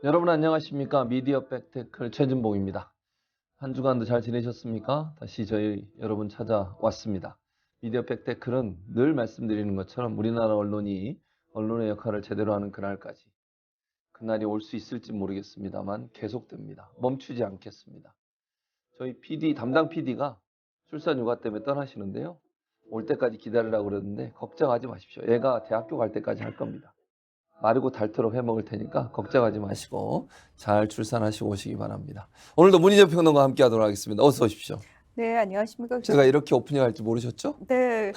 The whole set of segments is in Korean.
여러분 안녕하십니까? 미디어 백태클 최진봉입니다. 한 주간도 잘 지내셨습니까? 다시 저희 여러분 찾아왔습니다. 미디어 백태클은 늘 말씀드리는 것처럼 우리나라 언론이 언론의 역할을 제대로 하는 그날까지, 그날이 올 수 있을지 모르겠습니다만 계속됩니다. 멈추지 않겠습니다. 저희 담당 PD가 출산 휴가 때문에 떠나시는데요. 올 때까지 기다리라고 그러는데 걱정하지 마십시오. 얘가 대학교 갈 때까지 할 겁니다. 마르고 닳도록 해먹을 테니까 걱정하지 마시고 잘 출산하시고 오시기 바랍니다. 오늘도 문희정 평론가와 함께 하도록 하겠습니다. 어서 오십시오. 네, 안녕하십니까. 제가 이렇게 오프닝 할 줄 모르셨죠? 네.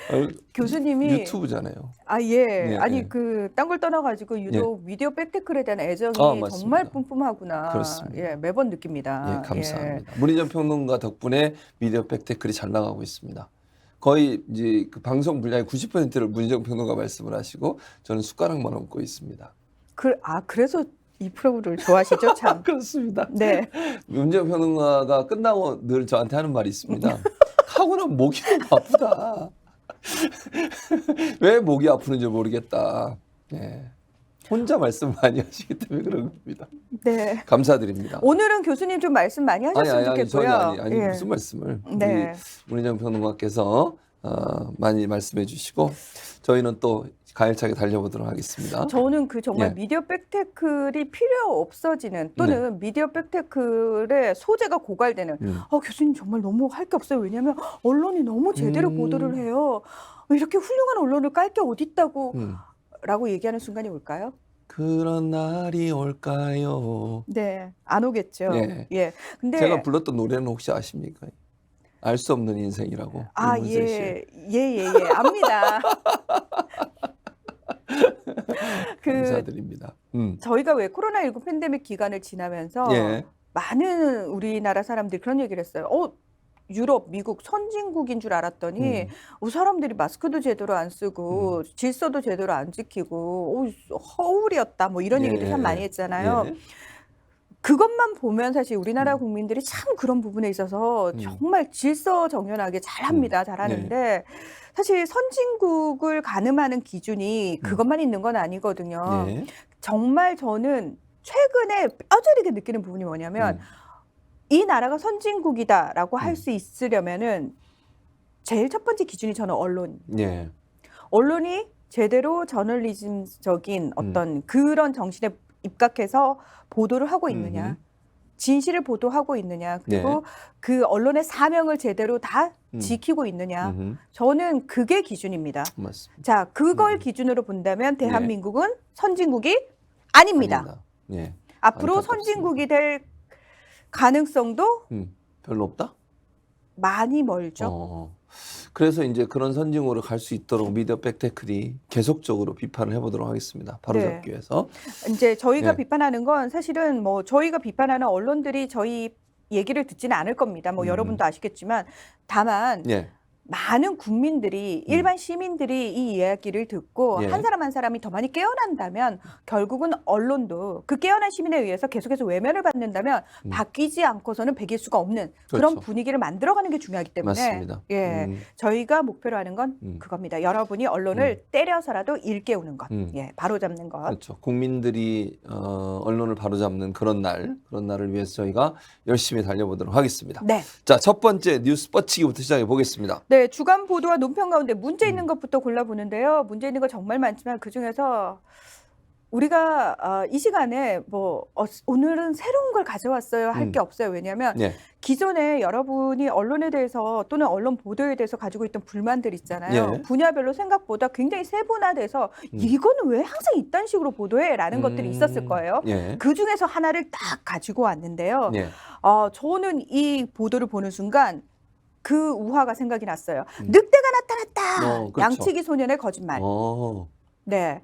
아이고, 예. 교수님이 유튜브잖아요. 예. 네, 아니 네. 딴 걸 떠나가지고 유독 미디어 백태클에 대한 애정이 맞습니다. 정말 뿜뿜하구나. 그렇습니다. 예, 매번 느낍니다. 예, 감사합니다. 문희정 평론가 덕분에 미디어 백태클이 잘 나가고 있습니다. 거의 이제 그 방송 분량의 90%를 문희정 평론가 말씀을 하시고 저는 숟가락만 얹고 있습니다. 그래서 이 프로그램을 좋아하시죠, 참. 그렇습니다. 네. 문희정 평론가가 끝나고 늘 저한테 하는 말이 있습니다. 하고 나면 목이 너무 아프다. 왜 목이 아프는지 모르겠다. 네. 혼자 말씀 많이 하시기 때문에 그런 겁니다. 네. 감사드립니다. 오늘은 교수님 좀 말씀 많이 하셨으면 좋겠고요. 아니 예. 무슨 말씀을. 네. 우리 문희정 평론가께서 많이 말씀해 주시고 저희는 또 가열차게 달려보도록 하겠습니다. 저는 정말 예. 미디어 백태클이 필요 없어지는 또는 미디어 백태클의 소재가 고갈되는 교수님 정말 너무 할 게 없어요. 왜냐하면 언론이 너무 제대로 보도를 해요. 이렇게 훌륭한 언론을 깔 게 어딨다고 라고 얘기하는 순간이 올까요? 그런 날이 올까요? 네, 안 오겠죠. 예. 예. 근데 제가 불렀던 노래는 혹시 아십니까? 알 수 없는 인생이라고. 이문세 씨의. 예, 압니다. 감사드립니다. 저희가 왜 코로나19 팬데믹 기간을 지나면서 예. 많은 우리나라 사람들이 그런 얘기를 했어요. 유럽, 미국 선진국인 줄 알았더니 사람들이 마스크도 제대로 안 쓰고 질서도 제대로 안 지키고 허울이었다 뭐 이런 얘기도 참 많이 했잖아요. 예. 그것만 보면 사실 우리나라 국민들이 참 그런 부분에 있어서 정말 질서정연하게 잘합니다. 잘하는데 사실 선진국을 가늠하는 기준이 그것만 있는 건 아니거든요. 예. 정말 저는 최근에 뼈저리게 느끼는 부분이 뭐냐면 이 나라가 선진국이다라고 할 수 있으려면은 제일 첫 번째 기준이 저는 언론. 예. 언론이 제대로 저널리즘적인 어떤 그런 정신에 입각해서 보도를 하고 있느냐, 진실을 보도하고 있느냐, 그리고 그 언론의 사명을 제대로 다 지키고 있느냐. 저는 그게 기준입니다. 맞습니다. 자, 그걸 기준으로 본다면 대한민국은 선진국이 아닙니다. 예. 앞으로 안타깝습니다. 선진국이 될 가능성도 별로 없다? 많이 멀죠. 그래서 이제 그런 선진국으로 갈 수 있도록 미디어 백태클이 계속적으로 비판을 해보도록 하겠습니다. 바로잡기 위해서. 이제 저희가 예. 비판하는 건 사실은 뭐 저희가 비판하는 언론들이 저희 얘기를 듣지는 않을 겁니다. 뭐 여러분도 아시겠지만 다만 예. 많은 국민들이 일반 시민들이 이 이야기를 듣고 한 사람 한 사람이 더 많이 깨어난다면 결국은 언론도 그 깨어난 시민에 의해서 계속해서 외면을 받는다면 바뀌지 않고서는 배길 수가 없는 그런 분위기를 만들어가는 게 중요하기 때문에 맞습니다. 저희가 목표로 하는 건 그겁니다. 여러분이 언론을 때려서라도 일깨우는 것, 바로잡는 것. 그렇죠. 국민들이 언론을 바로잡는 그런 날을 위해서 저희가 열심히 달려보도록 하겠습니다. 네. 자, 첫 번째 뉴스 뻗치기부터 시작해 보겠습니다. 네, 주간 보도와 논평 가운데 문제 있는 것부터 골라보는데요. 문제 있는 거 정말 많지만 그중에서 우리가 이 시간에 뭐 오늘은 새로운 걸 가져왔어요 할 게 없어요. 왜냐하면 기존에 여러분이 언론에 대해서 또는 언론 보도에 대해서 가지고 있던 불만들 있잖아요. 분야별로 생각보다 굉장히 세분화돼서 이거는 왜 항상 이딴 식으로 보도해? 라는 것들이 있었을 거예요. 그중에서 하나를 딱 가지고 왔는데요. 저는 이 보도를 보는 순간 그 우화가 생각이 났어요. 늑대가 나타났다. 그렇죠. 양치기 소년의 거짓말. 네.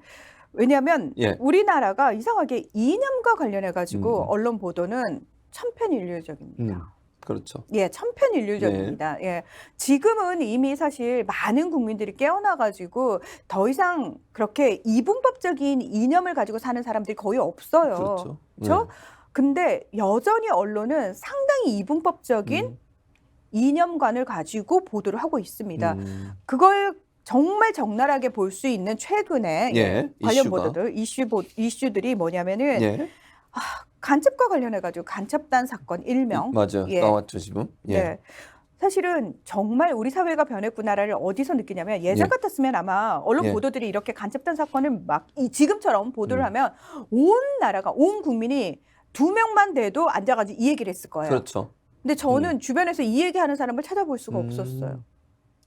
왜냐하면 우리나라가 이상하게 이념과 관련해 가지고 언론 보도는 천편일률적입니다. 그렇죠. 예, 천편일률적입니다. 예. 지금은 이미 사실 많은 국민들이 깨어나 가지고 더 이상 그렇게 이분법적인 이념을 가지고 사는 사람들이 거의 없어요. 그렇죠. 그렇죠? 근데 여전히 언론은 상당히 이분법적인 이념관을 가지고 보도를 하고 있습니다. 그걸 정말 적나라하게 볼 수 있는 최근에 예, 관련 이슈가. 보도들, 이슈들이 뭐냐면은 예, 간첩과 관련해가지고 간첩단 사건 일명. 맞아요. 예. 나왔죠, 지금. 예. 네. 사실은 정말 우리 사회가 변했구나를 어디서 느끼냐면 예전 예. 같았으면 아마 언론 예. 보도들이 이렇게 간첩단 사건을 막 지금처럼 보도를 하면 온 나라가 온 국민이 2명만 돼도 앉아가지고 이 얘기를 했을 거예요. 그렇죠. 근데 저는 주변에서 이 얘기하는 사람을 찾아볼 수가 없었어요.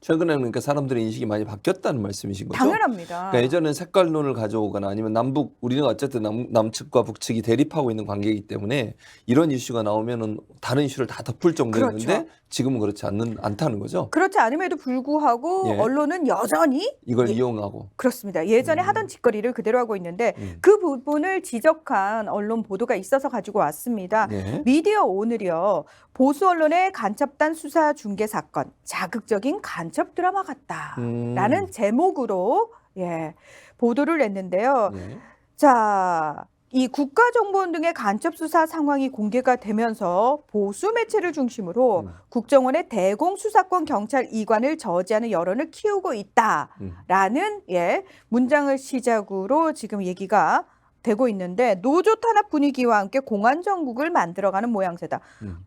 최근에는 그러니까 사람들의 인식이 많이 바뀌었다는 말씀이신 거죠? 당연합니다. 그러니까 예전에는 색깔론을 가져오거나 아니면 우리는 어쨌든 남측과 북측이 대립하고 있는 관계이기 때문에 이런 이슈가 나오면은 다른 이슈를 다 덮을 정도였는데 그렇죠. 지금은 그렇지 않다는 거죠. 그렇지 않음에도 불구하고 예. 언론은 여전히 이걸 이용하고. 그렇습니다. 예전에 하던 짓거리를 그대로 하고 있는데 그 부분을 지적한 언론 보도가 있어서 가지고 왔습니다. 예. 미디어 오늘이요. 보수 언론의 간첩단 수사 중계 사건, 자극적인 간첩 드라마 같다라는 제목으로 보도를 냈는데요. 예. 자, 이 국가정보원 등의 간첩 수사 상황이 공개가 되면서 보수 매체를 중심으로 국정원의 대공수사권 경찰 이관을 저지하는 여론을 키우고 있다라는 문장을 시작으로 지금 얘기가 되고 있는데 노조 탄압 분위기와 함께 공안 정국을 만들어가는 모양새다.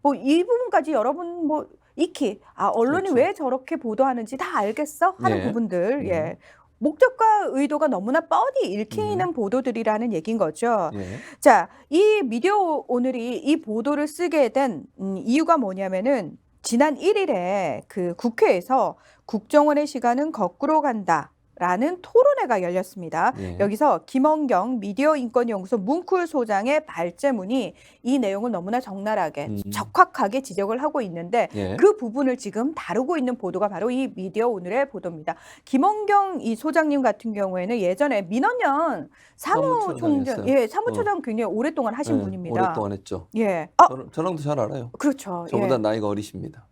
뭐 이 부분까지 여러분 뭐 익히 언론이 그렇죠. 왜 저렇게 보도하는지 다 알겠어 하는 예. 부분들 목적과 의도가 너무나 뻔히 읽히는 보도들이라는 얘기인 거죠. 예. 자, 이 미디어 오늘이 이 보도를 쓰게 된 이유가 뭐냐면은 지난 1일에 그 국회에서 국정원의 시간은 거꾸로 간다. 라는 토론회가 열렸습니다. 예. 여기서 김원경 미디어인권연구소 문쿨 소장의 발제문이 이 내용을 너무나 적나라하게 적확하게 지적을 하고 있는데 예. 그 부분을 지금 다루고 있는 보도가 바로 이 미디어 오늘의 보도입니다. 김원경 이 소장님 같은 경우에는 예전에 민원연 사무총장, 사무총장이었어요. 사무처장 굉장히 오랫동안 하신 예, 분입니다. 오랫동안 했죠. 예, 저랑도 잘 알아요. 그렇죠. 저보다 나이가 어리십니다.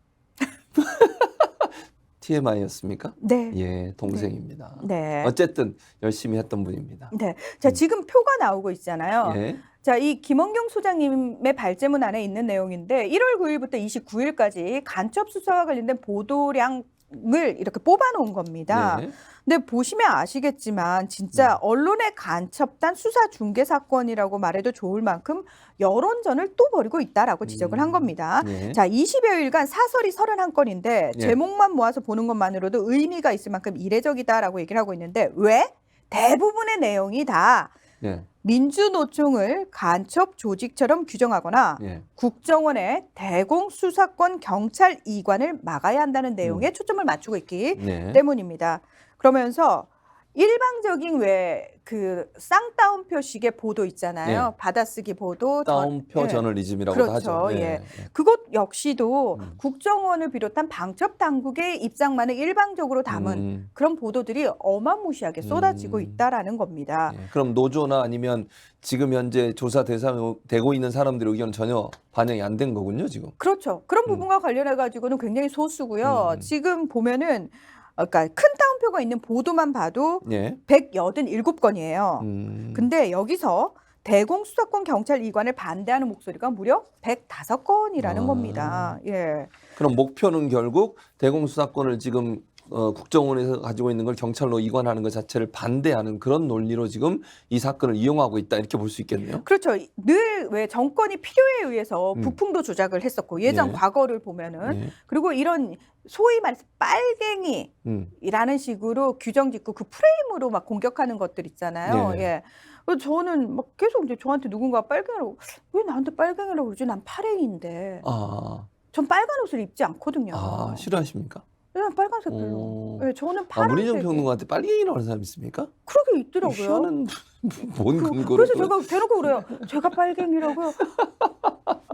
TMI였습니까? 네. 예, 동생입니다. 네. 어쨌든 열심히 했던 분입니다. 네. 자, 지금 표가 나오고 있잖아요. 예. 자, 이 김원경 소장님의 발제문 안에 있는 내용인데 1월 9일부터 29일까지 간첩 수사와 관련된 보도량을 이렇게 뽑아놓은 겁니다. 네. 근데 보시면 아시겠지만 진짜 언론의 간첩단 수사 중계 사건이라고 말해도 좋을 만큼 여론전을 또 벌이고 있다라고 지적을 한 겁니다. 네. 자, 20여일간 사설이 31건인데 예. 제목만 모아서 보는 것만으로도 의미가 있을 만큼 이례적이다라고 얘기를 하고 있는데 왜? 대부분의 내용이 다 예. 민주노총을 간첩 조직처럼 규정하거나 예. 국정원의 대공수사권 경찰 이관을 막아야 한다는 내용에 초점을 맞추고 있기 네. 때문입니다. 그러면서 일방적인 왜 그 쌍따옴표식의 보도 있잖아요. 받아쓰기 보도, 따옴표 저널리즘이라고도 그렇죠. 하죠. 예. 그것 역시도 국정원을 비롯한 방첩 당국의 입장만을 일방적으로 담은 그런 보도들이 어마무시하게 쏟아지고 있다라는 겁니다. 예. 그럼 노조나 아니면 지금 현재 조사 대상 되고 있는 사람들의 의견은 전혀 반영이 안 된 거군요, 지금. 그렇죠. 그런 부분과 관련해 가지고는 굉장히 소수고요. 지금 보면은 그러니까 큰 따옴표가 있는 보도만 봐도 예. 187건이에요. 근데 여기서 대공수사권 경찰 이관을 반대하는 목소리가 무려 105건이라는 겁니다. 예. 그럼 목표는 결국 대공수사권을 지금 국정원에서 가지고 있는 걸 경찰로 이관하는 것 자체를 반대하는 그런 논리로 지금 이 사건을 이용하고 있다 이렇게 볼 수 있겠네요. 그렇죠. 늘 왜 정권이 필요에 의해서 부풍도 조작을 했었고 예전 예. 과거를 보면은 예. 그리고 이런 소위 말해서 빨갱이라는 식으로 규정 짓고 그 프레임으로 막 공격하는 것들 있잖아요. 네. 예. 그래서 저는 막 계속 이제 저한테 누군가 빨갱이라고 왜 나한테 빨갱이라고 그러지? 난 파랭인데. 전 빨간 옷을 입지 않거든요. 싫어하십니까? 그냥 빨간색 별로. 예, 저는 문희정 파란색. 평론가한테 빨갱이라고 하는 사람 있습니까? 그러게 있더라고요. 희한한 뭔 근거로? 그래서 제가 대놓고 그래요. 제가 빨갱이라고요?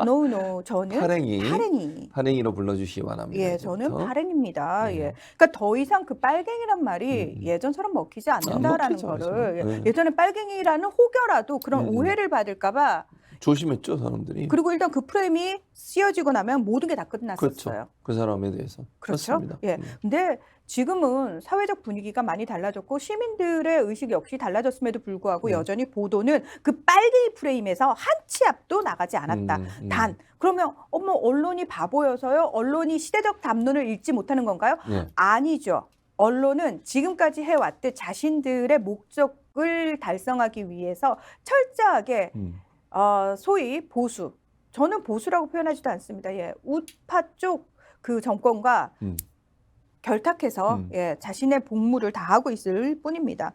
No, 저는 파랭이. 로 불러주시기 바랍니다. 예, 저는 이제부터. 파랭입니다. 네. 예. 그러니까 더 이상 그 빨갱이란 말이 예전처럼 먹히지 않는다라는 먹히죠, 거를 요즘은. 네. 예전에 빨갱이라는 혹여라도 그런 오해를 받을까봐 조심했죠, 사람들이. 그리고 일단 그 프레임이 씌워지고 나면 모든 게 다 끝났었어요. 그렇죠. 그 사람에 대해서. 그렇죠. 그렇습니다. 예. 근데 지금은 사회적 분위기가 많이 달라졌고 시민들의 의식 역시 달라졌음에도 불구하고 여전히 보도는 그 빨갱이 프레임에서 한 치 앞도 나가지 않았다. 단 그러면 언론이 바보여서요? 언론이 시대적 담론을 읽지 못하는 건가요? 예. 아니죠. 언론은 지금까지 해왔듯 자신들의 목적을 달성하기 위해서 철저하게 소위 보수, 저는 보수라고 표현하지도 않습니다. 예, 우파 쪽 그 정권과 결탁해서 예, 자신의 복무를 다하고 있을 뿐입니다.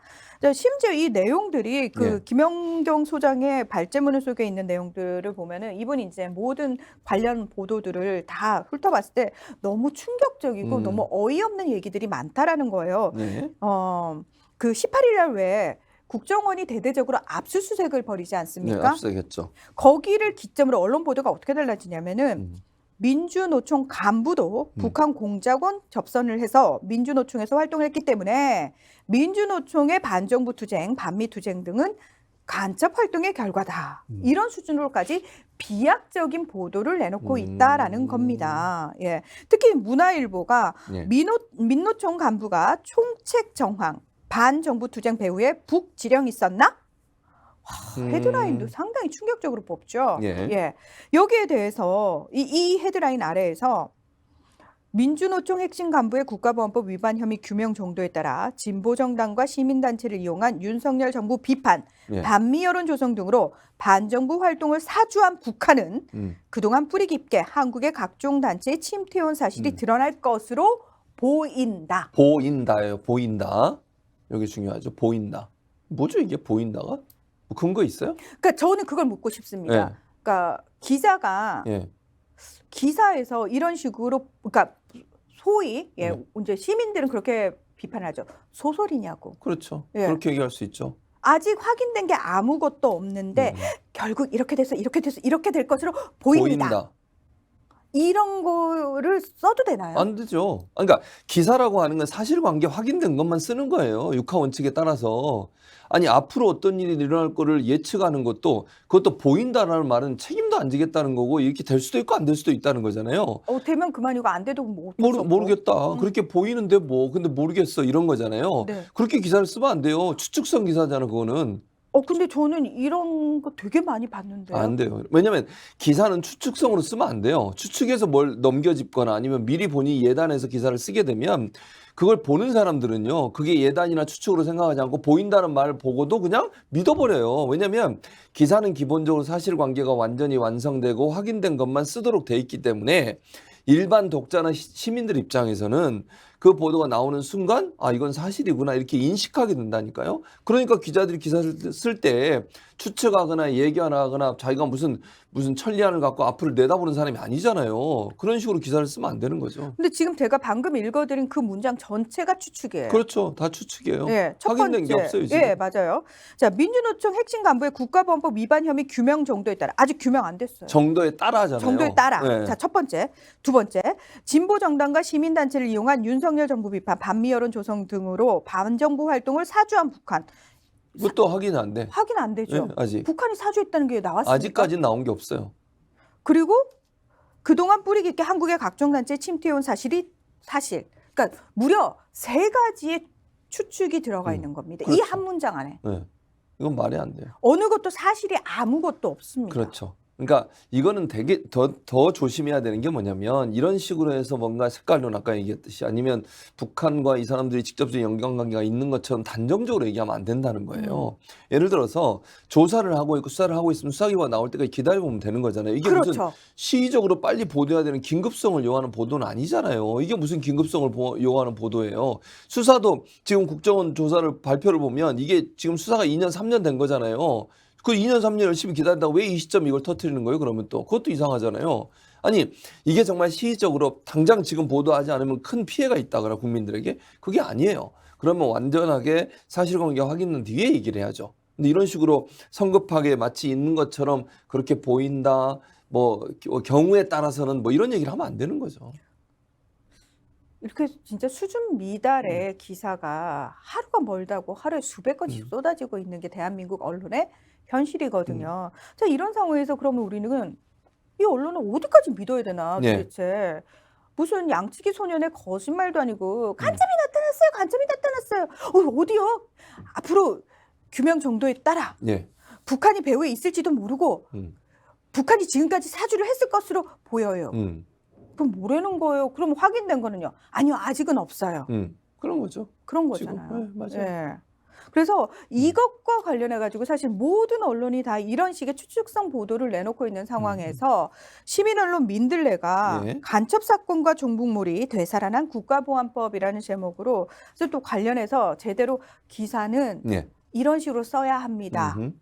심지어 이 내용들이 그 예. 김연경 소장의 발제문 속에 있는 내용들을 보면은 이분이 이제 모든 관련 보도들을 다 훑어봤을 때 너무 충격적이고 너무 어이없는 얘기들이 많다라는 거예요. 네. 그 18일 날 왜 국정원이 대대적으로 압수수색을 벌이지 네, 않습니까? 앞서겠죠. 거기를 기점으로 언론 보도가 어떻게 달라지냐면은 민주노총 간부도 북한 공작원 접선을 해서 민주노총에서 활동을 했기 때문에 민주노총의 반정부 투쟁, 반미 투쟁 등은 간첩 활동의 결과다. 이런 수준으로까지 비약적인 보도를 내놓고 있다라는 겁니다. 예. 특히 문화일보가 예. 민노총 간부가 총책 정황, 반정부 투쟁 배후에 북지령 있었나? 헤드라인도 상당히 충격적으로 뽑죠. 예. 예. 여기에 대해서 이 헤드라인 아래에서 민주노총 핵심 간부의 국가보안법 위반 혐의 규명 정도에 따라 진보정당과 시민단체를 이용한 윤석열 정부 비판, 예. 반미 여론 조성 등으로 반정부 활동을 사주한 북한은 그동안 뿌리 깊게 한국의 각종 단체에 침투해온 사실이 드러날 것으로 보인다. 보인다예요. 보인다. 여기 중요하죠. 보인다. 뭐죠 이게 보인다가? 뭐 근거 있어요? 그러니까 저는 그걸 묻고 싶습니다. 예. 그러니까 기자가 예. 기사에서 이런 식으로 그러니까 소위 예, 네. 이제 시민들은 그렇게 비판하죠. 소설이냐고. 그렇죠. 예. 그렇게 얘기할 수 있죠. 아직 확인된 게 아무것도 없는데 결국 이렇게 돼서 이렇게 돼서 이렇게 될 것으로 보인다. 이런 거를 써도 되나요? 안 되죠. 그러니까 기사라고 하는 건 사실관계 확인된 것만 쓰는 거예요. 육하 원칙에 따라서. 아니 앞으로 어떤 일이 일어날 거를 예측하는 것도 그것도 보인다라는 말은 책임도 안 지겠다는 거고 이렇게 될 수도 있고 안 될 수도 있다는 거잖아요. 되면 그만이고 안 돼도 뭐 어쩔 수 없고. 모르겠다. 그렇게 보이는데 뭐 근데 모르겠어 이런 거잖아요. 네. 그렇게 기사를 쓰면 안 돼요. 추측성 기사잖아 그거는. 근데 저는 이런 거 되게 많이 봤는데요. 안 돼요. 왜냐면 기사는 추측성으로 쓰면 안 돼요. 추측해서 뭘 넘겨짚거나 아니면 미리 본인이 예단해서 기사를 쓰게 되면 그걸 보는 사람들은요. 그게 예단이나 추측으로 생각하지 않고 보인다는 말을 보고도 그냥 믿어버려요. 왜냐면 기사는 기본적으로 사실관계가 완전히 완성되고 확인된 것만 쓰도록 돼 있기 때문에 일반 독자나 시민들 입장에서는 그 보도가 나오는 순간 아 이건 사실이구나 이렇게 인식하게 된다니까요. 그러니까 기자들이 기사를 쓸 때 추측하거나 예견하거나 자기가 무슨 천리안을 갖고 앞으로 내다보는 사람이 아니잖아요. 그런 식으로 기사를 쓰면 안 되는 거죠. 근데 지금 제가 방금 읽어드린 그 문장 전체가 추측이에요. 그렇죠. 다 추측이에요. 예, 첫 확인된 번째. 게 없어요 지금. 예, 맞아요. 자, 민주노총 핵심 간부의 국가보안법 위반 혐의 규명 정도에 따라 아직 규명 안 됐어요. 정도에 따라 하잖아요. 정도에 따라. 네. 자, 첫 번째. 두 번째. 진보 정당과 시민단체를 이용한 윤석열 정부 비판, 반미 여론 조성 등으로 반정부 활동을 사주한 북한. 그것도 확인 안 돼. 확인 안 되죠. 네, 아직. 북한이 사주했다는 게 나왔습니까? 아직까지는 나온 게 없어요. 그리고 그동안 뿌리 깊게 한국의 각종 단체에 침투해온 사실이 사실. 그러니까 무려 3가지의 추측이 들어가 있는 겁니다. 그렇죠. 이 한 문장 안에. 네. 이건 말이 안 돼요. 어느 것도 사실이 아무것도 없습니다. 그렇죠. 그러니까 이거는 되게 더 조심해야 되는 게 뭐냐면 이런 식으로 해서 뭔가 색깔론 아까 얘기했듯이 아니면 북한과 이 사람들이 직접적인 연관관계가 있는 것처럼 단정적으로 얘기하면 안 된다는 거예요. 예를 들어서 조사를 하고 있고 수사를 하고 있으면 수사기관 나올 때까지 기다려보면 되는 거잖아요. 이게 무슨 그렇죠. 시의적으로 빨리 보도해야 되는 긴급성을 요하는 보도는 아니잖아요. 이게 무슨 긴급성을 요하는 보도예요. 수사도 지금 국정원 조사를 발표를 보면 이게 지금 수사가 2년 3년 된 거잖아요. 그 2년 3년 열심히 기다린다고 왜 이 시점 이걸 터뜨리는 거예요? 그러면 또 그것도 이상하잖아요. 아니 이게 정말 시의적으로 당장 지금 보도하지 않으면 큰 피해가 있다거나 국민들에게 그게 아니에요. 그러면 완전하게 사실관계 확인한 뒤에 얘기를 해야죠. 근데 이런 식으로 성급하게 마치 있는 것처럼 그렇게 보인다. 뭐 경우에 따라서는 뭐 이런 얘기를 하면 안 되는 거죠. 이렇게 진짜 수준 미달의 기사가 하루가 멀다고 하루에 수백 건씩 쏟아지고 있는 게 대한민국 언론의 현실이거든요. 자, 이런 상황에서 그러면 우리는 이 언론은 어디까지 믿어야 되나 네. 도대체. 무슨 양치기 소년의 거짓말도 아니고 간첩이 나타났어요. 간첩이 나타났어요. 어디요? 앞으로 규명 정도에 따라 네. 북한이 배후에 있을지도 모르고 북한이 지금까지 사주를 했을 것으로 보여요. 그럼 뭐라는 거예요? 그럼 확인된 거는요? 아니요, 아직은 없어요. 그런 거죠. 그런 지금. 거잖아요. 네, 맞아요. 예. 그래서 이것과 관련해 가지고 사실 모든 언론이 다 이런 식의 추측성 보도를 내놓고 있는 상황에서 시민 언론 민들레가 예. 간첩 사건과 종북몰이 되살아난 국가보안법이라는 제목으로 그래서 또 관련해서 제대로 기사는 예. 이런 식으로 써야 합니다. 음흠.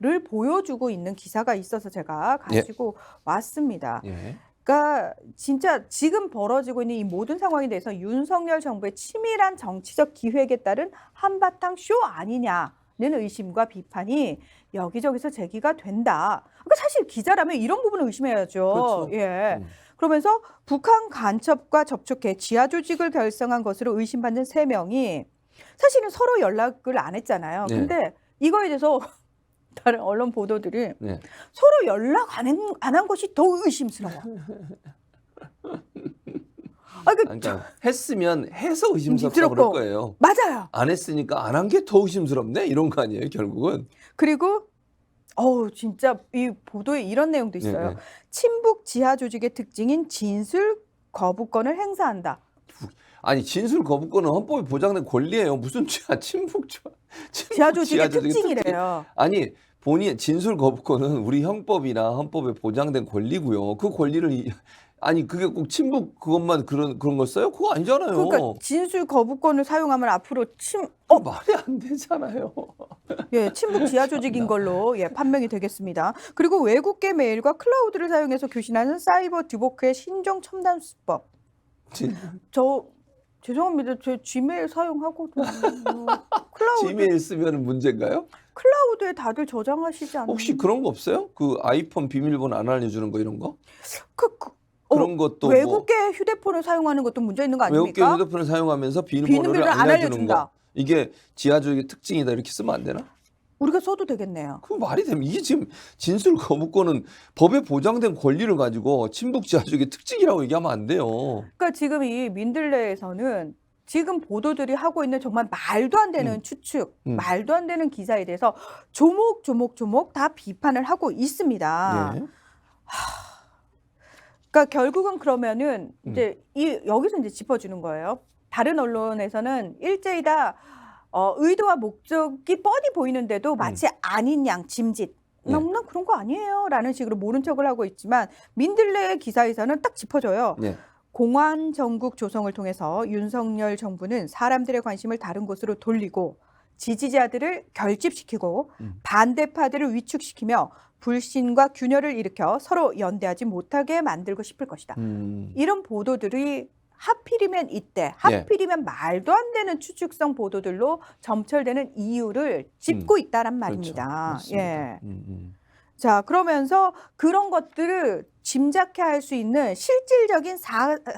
를 보여주고 있는 기사가 있어서 제가 예. 가지고 왔습니다. 예. 그러니까 진짜 지금 벌어지고 있는 이 모든 상황에 대해서 윤석열 정부의 치밀한 정치적 기획에 따른 한바탕 쇼 아니냐는 의심과 비판이 여기저기서 제기가 된다. 그러니까 사실 기자라면 이런 부분을 의심해야죠. 그렇죠. 예. 그러면서 북한 간첩과 접촉해 지하 조직을 결성한 것으로 의심받는 3명이 사실은 서로 연락을 안 했잖아요. 네. 근데 이거에 대해서 다른 언론 보도들이 네. 서로 연락 안 한 것이 더 의심스러워. 아, 그러니까 했으면 해서 의심스럽다고 의심스럽고. 그럴 거예요. 맞아요. 안 했으니까 안 한 게 더 의심스럽네 이런 거 아니에요 결국은. 그리고 진짜 이 보도에 이런 내용도 네, 있어요. 네. 친북 지하 조직의 특징인 진술 거부권을 행사한다. 아니 진술 거부권은 헌법에 보장된 권리예요. 무슨 친북 지하 조직의 조직의 특징이래요. 아니 본인 진술 거부권은 우리 형법이나 헌법에 보장된 권리고요. 그 권리를 아니 그게 꼭 친북 그것만 그런 걸 써요? 그거 아니잖아요. 그러니까 진술 거부권을 사용하면 앞으로 그 말이 안 되잖아요. 예, 친북 지하 조직인 걸로 판명이 되겠습니다. 그리고 외국계 메일과 클라우드를 사용해서 교신하는 사이버 디보크의 신종 첨단 수법. 저 죄송합니다. 제 지메일 사용하거든요. 지메일 쓰면 문제인가요? 클라우드에 다들 저장하시지 않나요? 혹시 그런 거 없어요? 그 아이폰 비밀번호 안 알려주는 거 이런 거? 그 그런 것도 외국계 휴대폰을 사용하는 것도 문제 있는 거 외국계 아닙니까? 휴대폰을 사용하면서 비밀번호를 안 안 알려주는 거. 알려준다. 이게 지하조직의 특징이다 이렇게 쓰면 안 되나? 우리가 써도 되겠네요. 그 말이 되면 이게 지금 진술 거부권은 법에 보장된 권리를 가지고 친북 지하조직의 특징이라고 얘기하면 안 돼요. 그러니까 지금 이 민들레에서는 지금 보도들이 하고 있는 정말 말도 안 되는 추측, 말도 안 되는 기사에 대해서 조목 다 비판을 하고 있습니다. 예. 그러니까 결국은 그러면은 이제 여기서 이제 짚어주는 거예요. 다른 언론에서는 일제히 다 의도와 목적이 뻔히 보이는데도 마치 아닌 양 짐짓. 난 그런 거 아니에요라는 식으로 모른 척을 하고 있지만 민들레 기사에서는 딱 짚어줘요. 예. 공안 정국 조성을 통해서 윤석열 정부는 사람들의 관심을 다른 곳으로 돌리고 지지자들을 결집시키고 반대파들을 위축시키며 불신과 균열을 일으켜 서로 연대하지 못하게 만들고 싶을 것이다. 이런 보도들이 하필이면 이때, 하필이면 말도 안 되는 추측성 보도들로 점철되는 이유를 짚고 있다란 말입니다. 그렇죠. 예. 자, 그러면서 그런 것들을 짐작해 할 수 있는 실질적인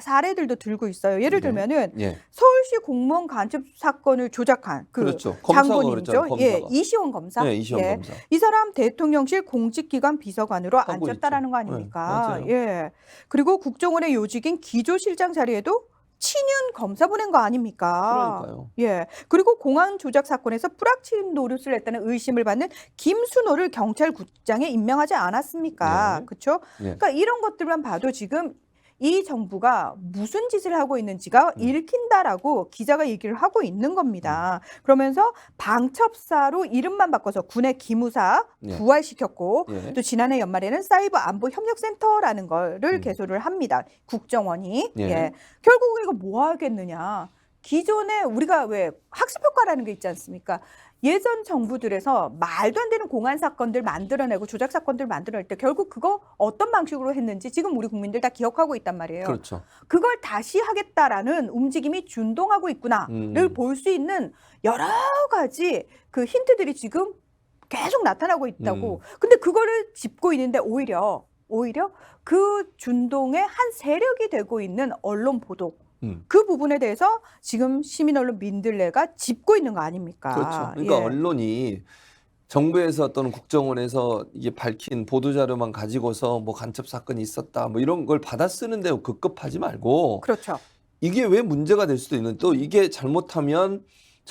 사례들도 들고 있어요. 예를 들면은 서울시 공무원 간첩 사건을 조작한 그 그렇죠. 장본인이죠. 검사가. 이시원 검사. 네, 이시원 검사. 이 사람 대통령실 공직기관 비서관으로 하고 앉혔다라는 있죠. 거 아닙니까? 맞아요. 예. 그리고 국정원의 요직인 기조실장 자리에도 친윤 검사 보낸 거 아닙니까? 그러니까요. 예. 그리고 공안 조작 사건에서 뿌락친 노릇을 했다는 의심을 받는 김순호를 경찰국장에 임명하지 않았습니까? 그렇죠? 그러니까 이런 것들만 봐도 지금 이 정부가 무슨 짓을 하고 있는지가 읽힌다라고 기자가 얘기를 하고 있는 겁니다. 그러면서 방첩사로 이름만 바꿔서 군의 기무사 부활시켰고 또 지난해 연말에는 사이버 안보 협력센터라는 거를 개소를 합니다. 국정원이. 결국 이거 뭐 하겠느냐. 기존에 우리가 왜 학습효과라는 게 있지 않습니까? 예전 정부들에서 말도 안 되는 공안 사건들 만들어내고 조작 사건들 만들어낼 때 결국 그거 어떤 방식으로 했는지 지금 우리 국민들 다 기억하고 있단 말이에요. 그렇죠. 그걸 다시 하겠다라는 움직임이 준동하고 있구나를 볼 수 있는 여러 가지 그 힌트들이 지금 계속 나타나고 있다고. 근데 그거를 짚고 있는데 오히려 그 준동의 한 세력이 되고 있는 언론 보도. 그 부분에 대해서 지금 시민 언론 민들레가 짚고 있는 거 아닙니까? 그렇죠. 그러니까 언론이 정부에서 또는 국정원에서 이게 밝힌 보도 자료만 가지고서 뭐 간첩 사건이 있었다 뭐 이런 걸 받아 쓰는데 급급하지 말고 그렇죠. 이게 왜 문제가 될 수도 있는 또 이게 잘못하면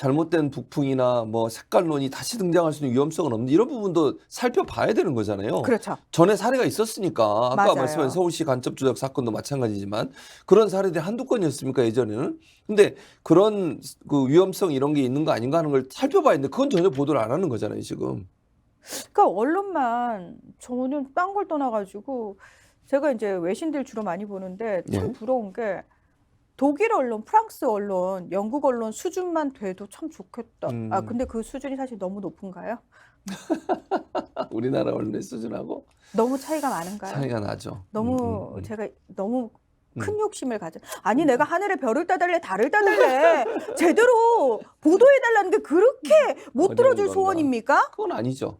잘못된 북풍이나 뭐 색깔론이 다시 등장할 수 있는 위험성은 없는데 이런 부분도 살펴봐야 되는 거잖아요. 그렇죠. 전에 사례가 있었으니까 아까 맞아요. 말씀하신 서울시 간첩 조작 사건도 마찬가지지만 그런 사례들이 한두 건이었습니까 예전에는. 근데 그런 그 위험성 이런 게 있는 거 아닌가 하는 걸 살펴봐야 되는데 그건 전혀 보도를 안 하는 거잖아요 지금. 그러니까 언론만 저는 딴 걸 떠나가지고 제가 이제 외신들 주로 많이 보는데 참 예. 부러운 게 독일 언론, 프랑스 언론, 영국 언론 수준만 돼도 참 좋겠다. 아 근데 그 수준이 사실 너무 높은가요? 우리나라 언론의 수준하고 너무 차이가 많은가요? 차이가 나죠. 너무 제가 너무 큰 음. 욕심을 가져. 아니 내가 하늘에 별을 따달래 달을 따달래 제대로 보도해달라는 게 그렇게 못 어려운 들어줄 건가? 소원입니까? 그건 아니죠.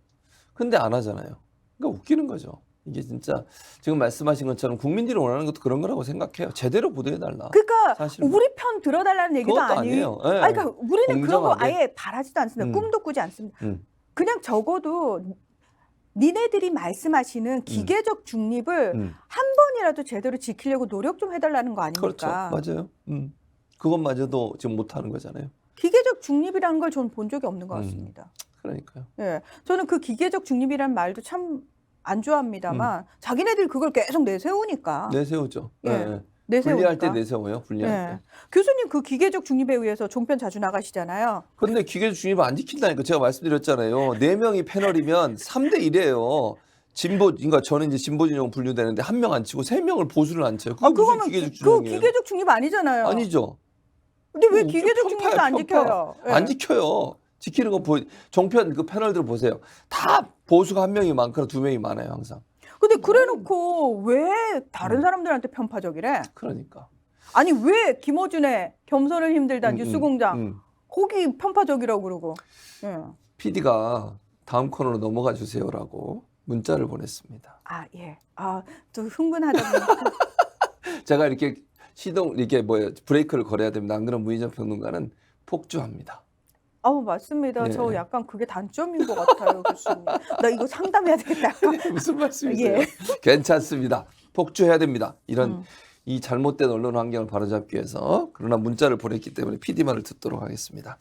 근데 안 하잖아요. 그러니까 웃기는 거죠. 이게 진짜 지금 말씀하신 것처럼 국민들이 원하는 것도 그런 거라고 생각해요. 제대로 보도해달라. 그러니까 사실 뭐. 우리 편 들어달라는 얘기도 그것도 아니에요. 예. 아니 그러니까 우리는 그런 거 공정하게. 아예 바라지도 않습니다. 음. 꿈도 꾸지 않습니다. 음. 그냥 적어도 니네들이 말씀하시는 기계적 중립을 한 번이라도 제대로 지키려고 노력 좀 해달라는 거 그렇죠. 아닙니까? 맞아요. 그것마저도 지금 못하는 거잖아요. 기계적 중립이라는 걸 저는 본 적이 없는 것 같습니다. 그러니까요. 예, 저는 그 기계적 중립이라는 말도 참 안 좋아합니다만 자기네들이 그걸 계속 내세우니까 내세우죠. 예. 예. 내세우니까. 분리할 때 내세워요. 분리할 예. 때. 교수님 그 기계적 중립에 의해서 종편 자주 나가시잖아요. 근데 기계적 중립을 안 지킨다니까 제가 말씀드렸잖아요. 4명이 패널이면 3대 1이에요. 진보, 그러니까 저는 이제 진보 진영 분류되는데 1명 안 치고 3명을 보수를 안 쳐요. 그게 무슨 그거면 기계적 그 중립이에요? 기계적 중립 아니잖아요. 아니죠. 근데 왜 뭐 기계적 편파야, 중립도 안 편파. 지켜요? 예. 안 지켜요. 지키는 거 종편 그 패널들 보세요. 다 보수가 1명이 많거나 2명이 많아요 항상. 근데 그래놓고 왜 다른 사람들한테 편파적이래? 그러니까. 아니 왜 김어준의 겸손을 힘들다 뉴스공장 거기 편파적이라고 그러고? 예. PD가 다음 코너로 넘어가 주세요라고 문자를 보냈습니다. 아 예. 아 또 흥분하다 보니까 제가 이렇게 브레이크를 걸어야 됩니다. 안 그러면 문희정 평론가는 폭주합니다. 맞습니다. 네. 저 약간 그게 단점인 것 같아요, 교수님. 나 이거 상담해야 되겠다. 무슨 말씀이세요? 예. 괜찮습니다. 폭주해야 됩니다. 이런 이 잘못된 언론 환경을 바로잡기 위해서. 그러나 문자를 보냈기 때문에 PD 말을 듣도록 하겠습니다.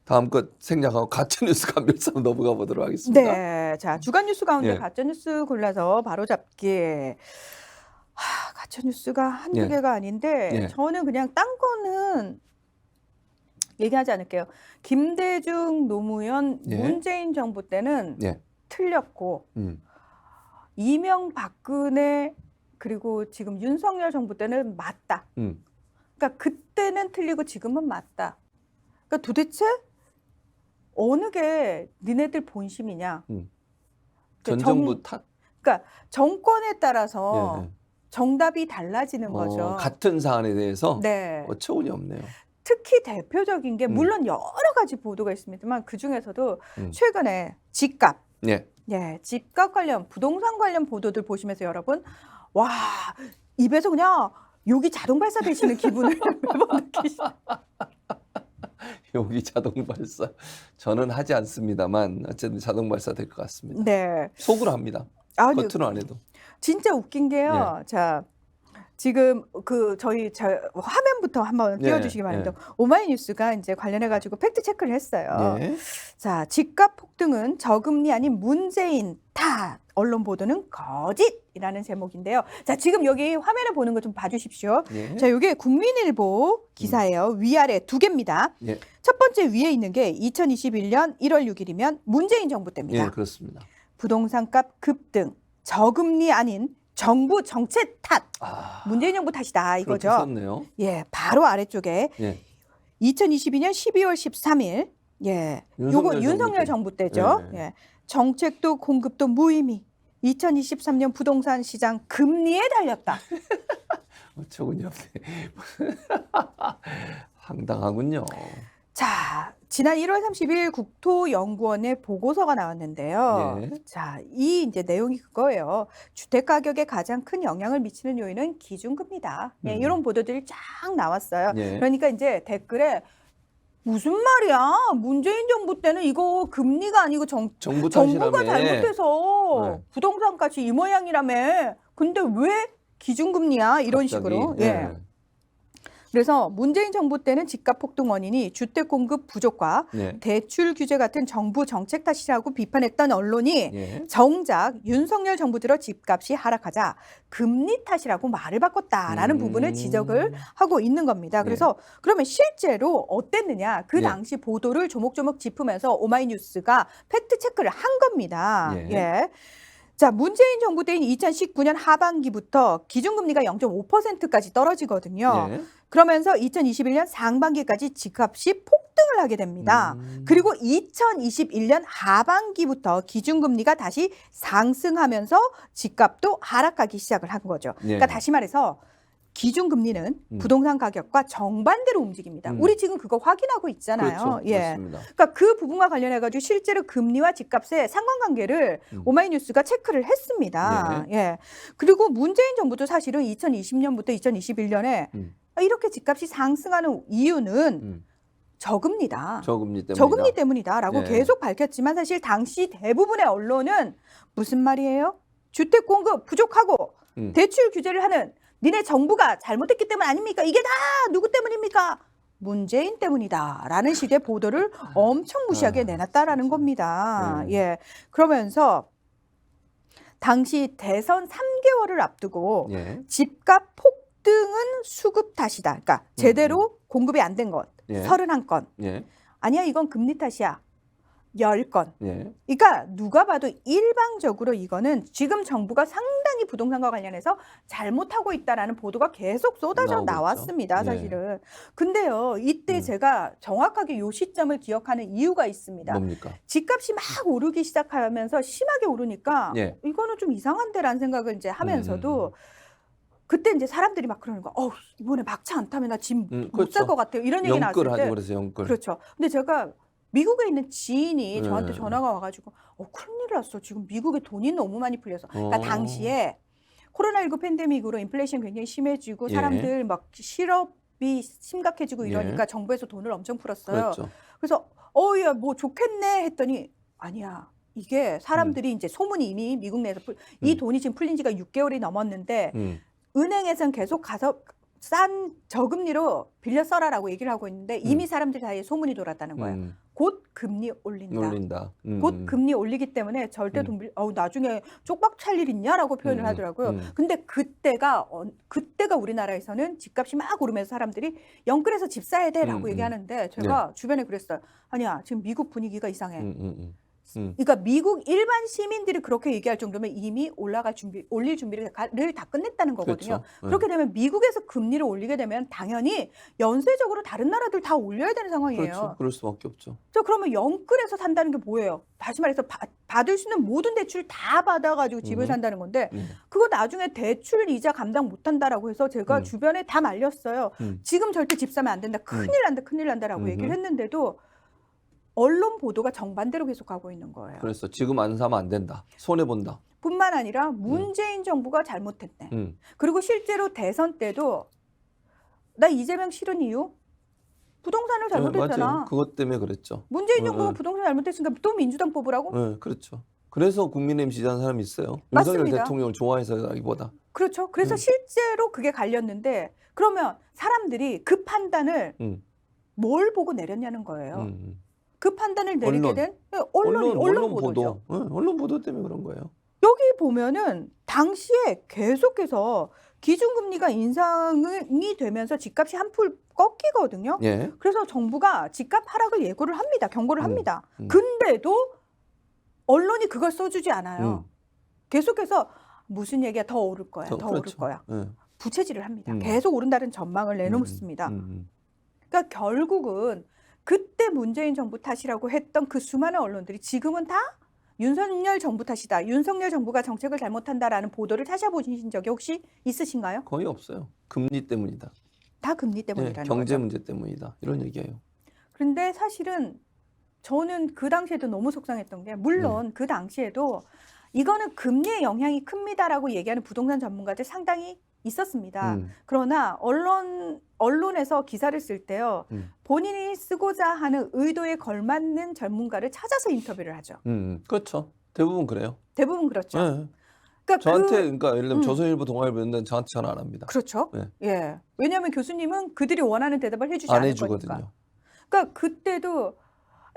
다음 것 생략하고 가짜뉴스 감별사로 넘어가 보도록 하겠습니다. 네, 자 주간 뉴스 가운데 예. 가짜 뉴스 골라서 바로 잡기. 가짜 뉴스가 한두 예. 개가 아닌데 예. 저는 그냥 딴 거는 얘기하지 않을게요. 김대중, 노무현, 예. 문재인 정부 때는 예. 틀렸고 음. 이명박근혜 그리고 지금 윤석열 정부 때는 맞다. 음. 그러니까 그때는 틀리고 지금은 맞다. 그러니까 도대체 어느 게 니네들 본심이냐? 전 정부 탓. 그러니까 정권에 따라서 예. 정답이 달라지는 거죠. 같은 사안에 대해서 네. 어처구니 없네요. 특히 대표적인 게 물론 여러 가지 보도가 있습니다만 그 중에서도 최근에 집값, 예. 예, 집값 관련 부동산 관련 보도들 보시면서 여러분 와 입에서 그냥 욕이 자동 발사되시는 기분을 매번 느끼시죠. 여기 자동 발사. 저는 하지 않습니다만 어쨌든 자동 발사 될 것 같습니다. 네. 속으로 합니다. 아니, 겉으로 안 해도. 진짜 웃긴 게요. 자, 지금 그 저희 화면부터 한번 띄워주시기 바랍니다. 오마이뉴스가 이제 관련해 가지고 팩트 체크를 했어요. 예. 자, 집값 폭등은 저금리 아닌 문재인 탓. 언론 보도는 거짓이라는 제목인데요. 자, 지금 여기 화면을 보는 거 좀 봐주십시오. 예. 자, 이게 국민일보 기사예요. 위아래 두 개입니다. 예. 첫 번째 위에 있는 게 2021년 1월 6일이면 문재인 정부 때입니다. 예, 그렇습니다. 부동산값 급등, 저금리 아닌 정부 정책 탓. 문재인 정부 탓이다 이거죠. 썼네요. 예, 바로 아래쪽에 예. 2022년 12월 13일. 예. 요거 윤석열 정부 때죠. 예. 예. 정책도 공급도 무의미. 2023년 부동산 시장 금리에 달렸다. 어처구니 없네. 황당하군요. 자, 지난 1월 30일 국토연구원의 보고서가 나왔는데요. 예. 자, 이 이제 내용이 그거예요. 주택 가격에 가장 큰 영향을 미치는 요인은 기준금리다. 예, 이런 보도들이 쫙 나왔어요. 예. 그러니까 이제 댓글에 무슨 말이야? 문재인 정부 때는 이거 금리가 아니고 정부 정부가 탓이라며. 잘못해서 네. 부동산 값이 이 모양이라며. 근데 왜 기준금리야? 이런 갑자기. 식으로. 예. 예. 그래서 문재인 정부 때는 집값 폭등 원인이 주택 공급 부족과 예. 대출 규제 같은 정부 정책 탓이라고 비판했던 언론이 예. 정작 윤석열 정부 들어 집값이 하락하자 금리 탓이라고 말을 바꿨다라는 부분을 지적을 하고 있는 겁니다. 그래서 그러면 실제로 어땠느냐? 그 예. 당시 보도를 조목조목 짚으면서 오마이뉴스가 팩트 체크를 한 겁니다. 예. 예. 자, 문재인 정부 때인 2019년 하반기부터 기준금리가 0.5%까지 떨어지거든요. 예. 그러면서 2021년 상반기까지 집값이 폭등을 하게 됩니다. 그리고 2021년 하반기부터 기준금리가 다시 상승하면서 집값도 하락하기 시작을 한 거죠. 그러니까 다시 말해서 기준금리는 부동산 가격과 정반대로 움직입니다. 우리 지금 그거 확인하고 있잖아요. 그렇죠. 예. 맞습니다. 그러니까 그 부분과 관련해 가지고 실제로 금리와 집값의 상관관계를 오마이뉴스가 체크를 했습니다. 예. 그리고 문재인 정부도 사실은 2020년부터 2021년에 이렇게 집값이 상승하는 이유는 저금리다. 저금리 때문이다라고 예. 계속 밝혔지만 사실 당시 대부분의 언론은 무슨 말이에요? 주택 공급 부족하고 대출 규제를 하는 니네 정부가 잘못했기 때문 아닙니까? 이게 다 누구 때문입니까? 문재인 때문이다라는 식의 보도를 엄청 무시하게 내놨다라는 겁니다. 예. 그러면서 당시 대선 3개월을 앞두고 예. 집값 폭등은 수급 탓이다. 그러니까 제대로 공급이 안 된 것. 예. 31건. 예. 아니야, 이건 금리 탓이야. 10건. 예. 그러니까 누가 봐도 일방적으로 이거는 지금 정부가 상당히 부동산과 관련해서 잘못하고 있다라는 보도가 계속 쏟아져 나오고 나왔습니다. 있죠. 사실은. 근데요, 이때 제가 정확하게 요 시점을 기억하는 이유가 있습니다. 뭡니까? 집값이 막 오르기 시작하면서 심하게 오르니까 예. 이거는 좀 이상한데라는 생각을 이제 하면서도 그때 이제 사람들이 막 그러는 거야. 이번에 막차 안 타면 나 집 못 살 그렇죠. 것 같아요. 이런 얘기 나왔을 영끌하죠. 때. 그래서 영끌. 그렇죠. 근데 제가 미국에 있는 지인이 저한테 네. 전화가 와가지고 큰일 났어. 지금 미국에 돈이 너무 많이 풀려서. 그러니까 어. 당시에 코로나19 팬데믹으로 인플레이션 굉장히 심해지고 예. 사람들 막 실업이 심각해지고 예. 이러니까 정부에서 돈을 엄청 풀었어요. 그렇죠. 그래서 야, 뭐 좋겠네 했더니 아니야. 이게 사람들이 이제 소문이 이미 미국 내에서 이 돈이 지금 풀린 지가 6개월이 넘었는데 은행에서는 계속 가서 싼 저금리로 빌려 써라라고 얘기를 하고 있는데 이미 사람들 사이에 소문이 돌았다는 거예요. 곧 금리 올린다. 곧 금리 올리기 때문에 절대 돈 빌려 나중에 쪽박 찰 일 있냐라고 표현을 하더라고요. 근데 그때가 우리나라에서는 집값이 막 오르면서 사람들이 영끌해서 집 사야 돼라고 얘기하는데 제가 주변에 그랬어요. 아니야, 지금 미국 분위기가 이상해. 그러니까 미국 일반 시민들이 그렇게 얘기할 정도면 이미 올릴 준비를 다 끝냈다는 거거든요. 그렇죠. 그렇게 되면 미국에서 금리를 올리게 되면 당연히 연쇄적으로 다른 나라들 다 올려야 되는 상황이에요. 그렇죠. 그럴 수밖에 없죠. 그러면 영끌해서 산다는 게 뭐예요? 다시 말해서 받을 수 있는 모든 대출 다 받아가지고 집을 산다는 건데 그거 나중에 대출 이자 감당 못한다라고 해서 제가 주변에 다 말렸어요. 지금 절대 집 사면 안 된다. 큰일 난다라고 얘기를 했는데도 언론 보도가 정반대로 계속 가고 있는 거예요. 그래서 지금 안 사면 안 된다. 손해 본다. 뿐만 아니라 문재인 정부가 잘못했네. 그리고 실제로 대선 때도 나 이재명 싫은 이유? 부동산을 잘못했잖아. 맞아요. 그것 때문에 그랬죠. 문재인 정부가 부동산 잘못했으니까 또 민주당 뽑으라고? 네, 그렇죠. 그래서 국민의힘 지지하는 사람이 있어요. 맞습니다. 윤석열 대통령을 좋아해서라기보다. 그렇죠. 그래서 실제로 그게 갈렸는데 그러면 사람들이 그 판단을 뭘 보고 내렸냐는 거예요. 그 판단을 내리게 된 언론 보도죠. 보도. 언론 보도 때문에 그런 거예요. 여기 보면은 당시에 계속해서 기준금리가 인상이 되면서 집값이 한풀 꺾이거든요. 예. 그래서 정부가 집값 하락을 예고를 합니다. 경고를 합니다. 근데도 언론이 그걸 써주지 않아요. 계속해서 무슨 얘기야, 더 오를 거야, 더 오를 그렇죠. 거야. 예. 부채질을 합니다. 계속 오른다는 전망을 내놓습니다. 그러니까 결국은 그때 문재인 정부 탓이라고 했던 그 수많은 언론들이 지금은 다 윤석열 정부 탓이다. 윤석열 정부가 정책을 잘못한다라는 보도를 찾아보신 적이 혹시 있으신가요? 거의 없어요. 금리 때문이다. 다 금리 때문이라는 경제 거죠. 문제 때문이다. 이런 얘기예요. 그런데 사실은 저는 그 당시에도 너무 속상했던 게 물론 그 당시에도 이거는 금리의 영향이 큽니다라고 얘기하는 부동산 전문가들 상당히 있었습니다. 그러나 언론에서 기사를 쓸 때요. 본인이 쓰고자 하는 의도에 걸맞는 전문가를 찾아서 인터뷰를 하죠. 그렇죠. 대부분 그래요. 대부분 그렇죠. 네. 그러니까 저한테 그러니까 예를 들면 음. 조선일보, 동아일보 이런 데는 저한테 전화 안 합니다. 그렇죠. 네. 예. 왜냐하면 교수님은 그들이 원하는 대답을 해주지 안 않을 해주거든요. 거니까. 그러니까 그때도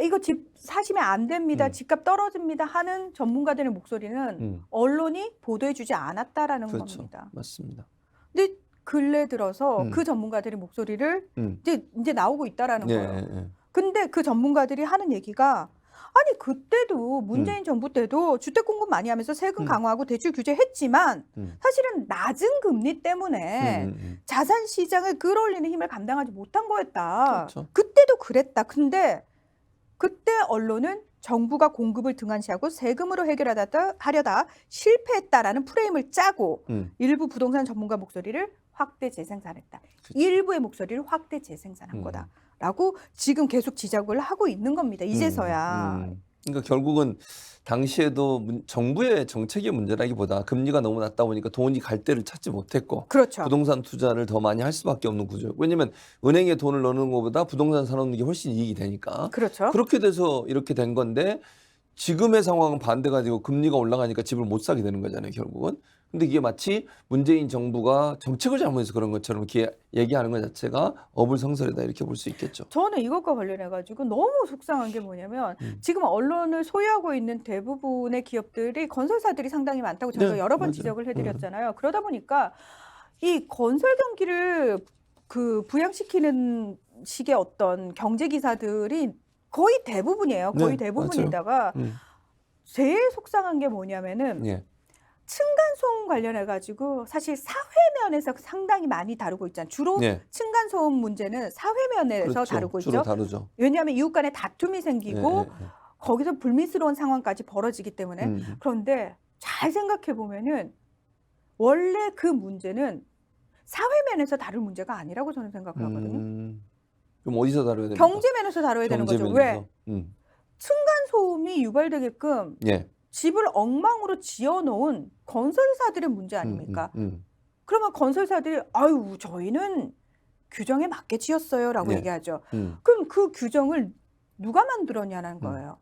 이거 집 사시면 안 됩니다. 집값 떨어집니다. 하는 전문가들의 목소리는 언론이 보도해주지 않았다라는 그렇죠. 겁니다. 맞습니다. 근데 근래 들어서 음. 그 전문가들의 목소리를 음. 이제 나오고 있다라는 예, 거예요. 예, 예. 근데 그 전문가들이 하는 얘기가 아니 그때도 문재인 정부 때도 주택 공급 많이 하면서 세금 강화하고 대출 규제했지만 사실은 낮은 금리 때문에 자산 시장을 끌어올리는 힘을 감당하지 못한 거였다. 그렇죠. 그때도 그랬다. 근데 그때 언론은 정부가 공급을 등한시하고 세금으로 하려다 실패했다라는 프레임을 짜고 일부 부동산 전문가 목소리를 확대 재생산했다. 그치. 일부의 목소리를 확대 재생산한 거다라고 지금 계속 지적을 하고 있는 겁니다. 이제서야. 그러니까 결국은 당시에도 정부의 정책의 문제라기보다 금리가 너무 낮다 보니까 돈이 갈 데를 찾지 못했고 그렇죠. 부동산 투자를 더 많이 할 수밖에 없는 구조예요. 왜냐하면 은행에 돈을 넣는 것보다 부동산 사놓는 게 훨씬 이익이 되니까. 그렇죠. 그렇게 돼서 이렇게 된 건데 지금의 상황은 반대가 되고 금리가 올라가니까 집을 못 사게 되는 거잖아요, 결국은. 근데 이게 마치 문재인 정부가 정책을 잘못해서 그런 것처럼 이렇게 얘기하는 것 자체가 어불성설이다 이렇게 볼 수 있겠죠. 저는 이것과 관련해 가지고 너무 속상한 게 뭐냐면 지금 언론을 소유하고 있는 대부분의 기업들이 건설사들이 상당히 많다고 저희가 네, 여러 번 맞아요. 지적을 해드렸잖아요. 그러다 보니까 이 건설 경기를 그 부양시키는 식의 어떤 경제 기사들이 거의 대부분이에요. 거의 네, 대부분에다가 제일 속상한 게 뭐냐면은 예. 층간소음 관련해 가지고 사실 사회면에서 상당히 많이 다루고 있잖아요. 주로 예. 층간소음 문제는 사회면에서 그렇죠. 다루고 주로 있죠. 다루죠. 왜냐하면 이웃 간에 다툼이 생기고 거기서 불미스러운 상황까지 벌어지기 때문에. 그런데 잘 생각해 보면은 원래 그 문제는 사회면에서 다룰 문제가 아니라고 저는 생각을 하거든요. 그럼 어디서 다뤄야 됩니까? 경제면에서 다뤄야 되는 거죠. 왜? 층간소음이 유발되게끔 예. 집을 엉망으로 지어놓은 건설사들의 문제 아닙니까? 그러면 건설사들이 아유 저희는 규정에 맞게 지었어요라고 네. 얘기하죠. 그럼 그 규정을 누가 만들었냐는 거예요.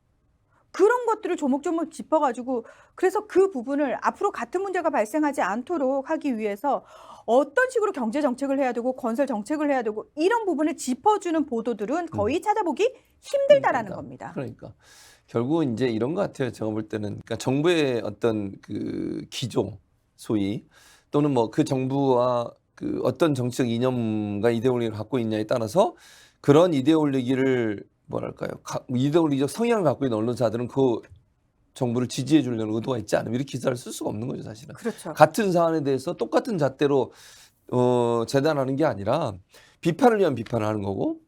그런 것들을 조목조목 짚어가지고 그래서 그 부분을 앞으로 같은 문제가 발생하지 않도록 하기 위해서 어떤 식으로 경제 정책을 해야 되고 건설 정책을 해야 되고 이런 부분을 짚어주는 보도들은 거의 찾아보기 힘들다라는 겁니다. 그러니까 결국은 이제 이런 것 같아요. 제가 볼 때는 그러니까 정부의 어떤 그 기조 소위 또는 뭐 그 정부와 그 어떤 정치적 이념과 이데올로기를 갖고 있냐에 따라서 그런 이데올로기를 뭐랄까요? 이데올로기적 성향을 갖고 있는 언론사들은 그 정부를 지지해 주려는 의도가 있지 않으면 이렇게 기사를 쓸 수가 없는 거죠, 사실은. 그렇죠. 같은 사안에 대해서 똑같은 잣대로 재단하는 게 아니라 비판을 위한 비판을 하는 거고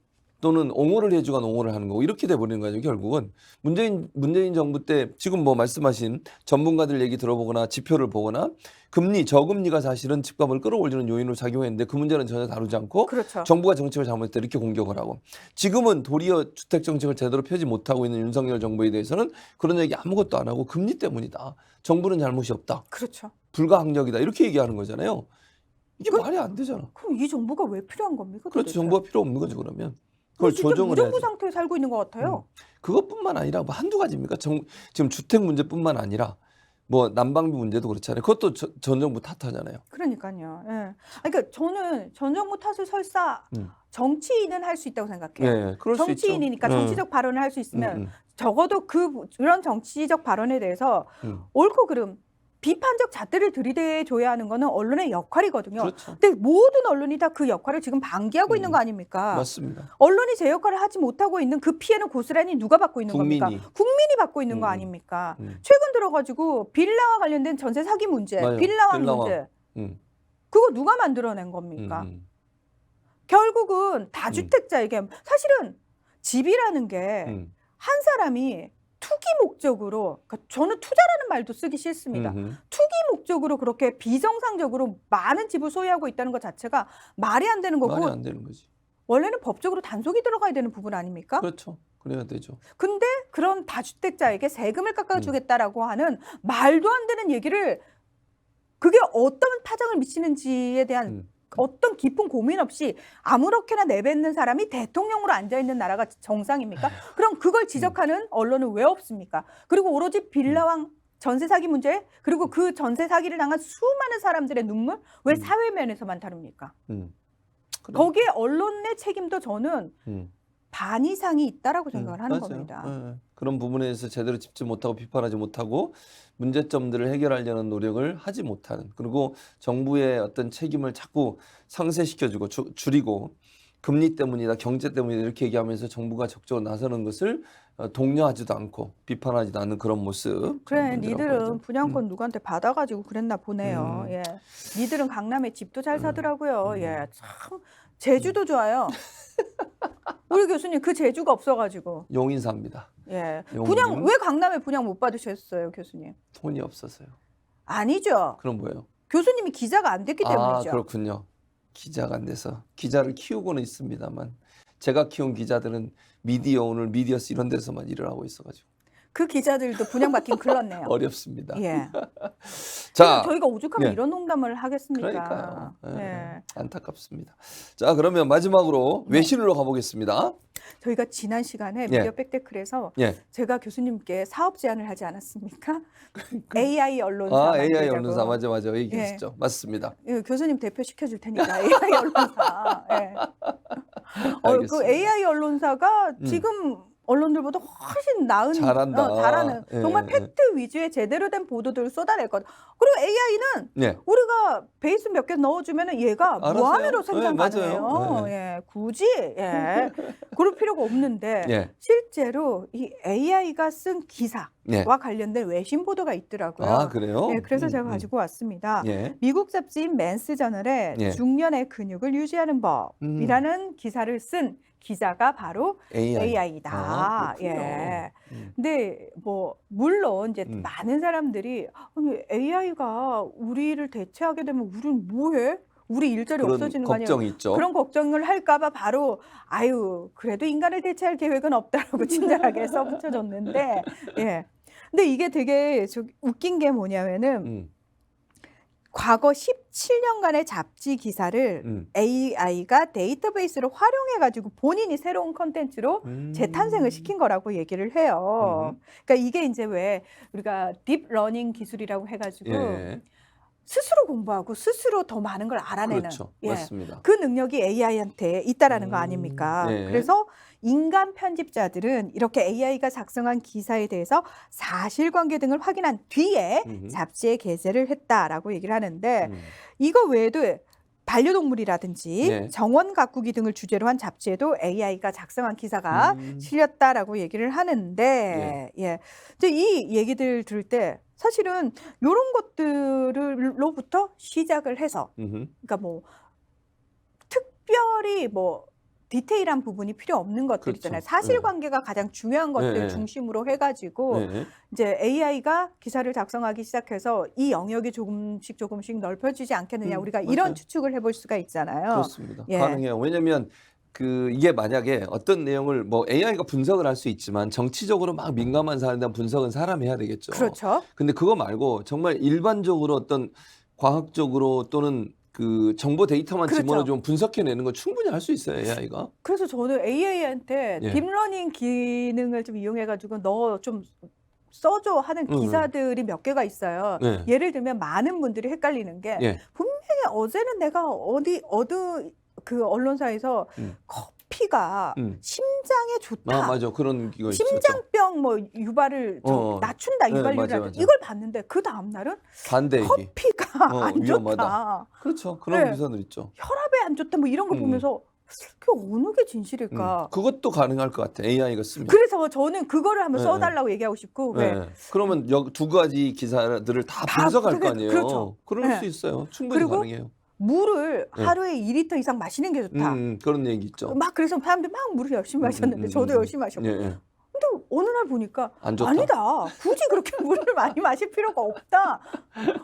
또는 옹호를 해주거나 옹호를 하는 거고 이렇게 돼버리는 거죠. 결국은 문재인 정부 때 지금 뭐 말씀하신 전문가들 얘기 들어보거나 지표를 보거나 금리 저금리가 사실은 집값을 끌어올리는 요인으로 작용했는데 그 문제는 전혀 다루지 않고 그렇죠. 정부가 정책을 잘못했다 이렇게 공격을 하고 지금은 도리어 주택 정책을 제대로 펴지 못하고 있는 윤석열 정부에 대해서는 그런 얘기 아무것도 안 하고 금리 때문이다. 정부는 잘못이 없다. 그렇죠. 불가항력이다. 이렇게 얘기하는 거잖아요. 이게 말이 안 되잖아. 그럼 이 정부가 왜 필요한 겁니까? 그렇죠. 도대체? 정부가 필요 없는 거죠, 그러면. 그걸 진짜 조정을 무정부 해야지. 상태에 살고 있는 것 같아요. 그것뿐만 아니라 뭐 한두 가지입니까? 지금 주택 문제뿐만 아니라 뭐 난방비 문제도 그렇잖아요. 그것도 전 정부 탓하잖아요. 그러니까요. 예. 그러니까 저는 전 정부 탓을 설사 정치인은 할 수 있다고 생각해요. 네, 그럴 수 있죠. 정치인이니까 정치적 발언을 할 수 있으면 적어도 그런 정치적 발언에 대해서 옳고 그름 비판적 잣대를 들이대줘야 하는 거는 언론의 역할이거든요. 그렇죠. 근데 모든 언론이 다 그 역할을 지금 방기하고 있는 거 아닙니까? 맞습니다. 언론이 제 역할을 하지 못하고 있는 그 피해는 고스란히 누가 받고 있는 겁니까? 국민이 받고 있는 거 아닙니까? 최근 들어가지고 빌라와 관련된 전세 사기 문제, 맞아요. 빌라왕 빌라왕. 문제, 그거 누가 만들어낸 겁니까? 결국은 다주택자에게 사실은 집이라는 게 한 사람이 투기 목적으로, 그러니까 저는 투자라는 말도 쓰기 싫습니다. 투기 목적으로 그렇게 비정상적으로 많은 집을 소유하고 있다는 것 자체가 말이 안 되는 거고, 말이 안 되는 거지. 원래는 법적으로 단속이 들어가야 되는 부분 아닙니까? 그렇죠. 그래야 되죠. 근데 그런 다주택자에게 세금을 깎아주겠다라고 하는 말도 안 되는 얘기를 그게 어떤 타장을 미치는지에 대한 어떤 깊은 고민 없이 아무렇게나 내뱉는 사람이 대통령으로 앉아있는 나라가 정상입니까? 그럼 그걸 지적하는 언론은 왜 없습니까? 그리고 오로지 빌라왕 전세 사기 문제, 그리고 그 전세 사기를 당한 수많은 사람들의 눈물, 왜 사회면에서만 다룹니까? 그래. 거기에 언론의 책임도 저는 반 이상이 있다라고 생각을 하는 맞아요. 겁니다. 예. 그런 부분에 대해서 제대로 짚지 못하고 비판하지 못하고 문제점들을 해결하려는 노력을 하지 못하는, 그리고 정부의 어떤 책임을 자꾸 상쇄시켜주고 줄이고 금리 때문이다, 경제 때문이다 이렇게 얘기하면서 정부가 적극적으로 나서는 것을 독려하지도 않고 비판하지도 않는 그런 모습. 그래, 문제라고 니들은 봐야죠. 분양권 누구한테 받아가지고 그랬나 보네요. 예, 니들은 강남에 집도 잘 사더라고요. 예, 참 제주도 좋아요. 우리 교수님 그 제주가 없어가지고. 용인사입니다. 예, 용인. 왜 강남에 분양 못 받으셨어요, 교수님? 돈이 없어서요. 아니죠. 그럼 뭐예요? 교수님이 기자가 안 됐기 때문이죠. 그렇군요. 기자가 안 돼서. 기자를 키우고는 있습니다만 제가 키운 기자들은 미디어 오늘, 미디어스 이런 데서만 일을 하고 있어가지고 그 기자들도 분양받긴 글렀네요. 어렵습니다. 예. 자, 저희가 오죽하면 예. 이런 농담을 하겠습니까? 그러니까요. 예, 예. 안타깝습니다. 자, 그러면 마지막으로 외신으로 가보겠습니다. 저희가 지난 시간에 예. 미디어 백테클에서 예. 제가 교수님께 사업 제안을 하지 않았습니까? AI 언론사. AI 만들자고. 언론사 맞아 얘기했죠. 맞습니다. 예, 교수님 대표 시켜줄 테니까 AI 언론사. 예. 그 알겠습니다. AI 언론사가 지금 언론들보다 훨씬 나은, 잘한다. 잘하는 예, 정말 예. 팩트 위주의 제대로 된 보도들을 쏟아냈거든. 그리고 AI는 예. 우리가 베이스 몇 개 넣어주면 얘가 알았어요. 무한으로 생산 예, 맞아요. 가능해요. 예, 굳이 그럴 필요가 없는데 예. 실제로 이 AI가 쓴 기사와 예. 관련된 외신 보도가 있더라고요. 그래요? 예, 그래서 제가 가지고 왔습니다. 예. 미국 잡지인 맨스 저널에 예. 중년의 근육을 유지하는 법이라는 기사를 쓴 기자가 바로 AI다. 그렇군요. 예. 근데 뭐 물론 이제 많은 사람들이 아니 AI가 우리를 대체하게 되면 우리는 뭐해? 우리 일자리 그런 없어지는 거 아니에요? 걱정이 있죠. 그런 걱정을 할까봐 바로 아유 그래도 인간을 대체할 계획은 없다라고 친절하게 써붙여줬는데 예. 근데 이게 되게 웃긴 게 뭐냐면은 과거 17년간의 잡지 기사를 AI가 데이터베이스를 활용해가지고 본인이 새로운 컨텐츠로 재탄생을 시킨 거라고 얘기를 해요. 그러니까 이게 이제 왜 우리가 딥러닝 기술이라고 해가지고 예. 스스로 공부하고 스스로 더 많은 걸 알아내는 그렇죠. 예. 맞습니다. 그 능력이 AI한테 있다라는 거 아닙니까? 예. 그래서 인간 편집자들은 이렇게 AI가 작성한 기사에 대해서 사실관계 등을 확인한 뒤에 잡지에 게재를 했다라고 얘기를 하는데 이거 외에도 반려동물이라든지 네. 정원 가꾸기 등을 주제로 한 잡지에도 AI가 작성한 기사가 실렸다라고 얘기를 하는데 예. 이제 이 얘기들 들을 때 사실은 이런 것들로부터 시작을 해서 그러니까 뭐 특별히 뭐 디테일한 부분이 필요 없는 것들 있잖아요. 그렇죠. 사실관계가 가장 중요한 것들 네. 중심으로 해가지고 네. 이제 AI가 기사를 작성하기 시작해서 이 영역이 조금씩 넓혀지지 않겠느냐 우리가 맞아요. 이런 추측을 해볼 수가 있잖아요. 그렇습니다. 예. 가능해요. 왜냐하면 이게 만약에 어떤 내용을 뭐 AI가 분석을 할 수 있지만 정치적으로 막 민감한 사안에 대한 분석은 사람이 해야 되겠죠. 그렇죠. 근데 그거 말고 정말 일반적으로 어떤 과학적으로 또는 그 정보 데이터만 그렇죠. 집어넣어주면 분석해내는 건 충분히 할 수 있어요, AI가. 그래서 저는 AI한테 예. 딥러닝 기능을 좀 이용해가지고 너 좀 써줘 하는 기사들이 몇 개가 있어요. 네. 예를 들면 많은 분들이 헷갈리는 게 예. 분명히 어제는 내가 그 언론사에서 커피가 심장에 좋다. 맞아. 그런 기가 있었죠. 심장병 뭐 유발을 낮춘다 네, 유발률을 맞아요, 낮춘다. 맞아요. 이걸 봤는데 그 다음 날은 반대 얘기. 커피가 안 위험하다. 좋다. 그렇죠. 그런 네. 기사들 있죠. 혈압에 안 좋다 뭐 이런 거 보면서 그 어느 게 진실일까? 그것도 가능할 것 같아. AI가 쓰면. 그래서 저는 그거를 한번 네, 써달라고 얘기하고 싶고 왜? 네. 그러면 두 가지 기사들을 다 분석할 거 아니에요. 그렇죠. 그럴 네. 수 있어요. 충분히 그리고 가능해요. 물을 하루에 2리터 이상 마시는 게 좋다. 그런 얘기 있죠. 막 그래서 사람들이 막 물을 열심히 마셨는데 저도 열심히 마셨고. 예. 근데 어느 날 보니까 안 좋다. 아니다. 굳이 그렇게 물을 많이 마실 필요가 없다.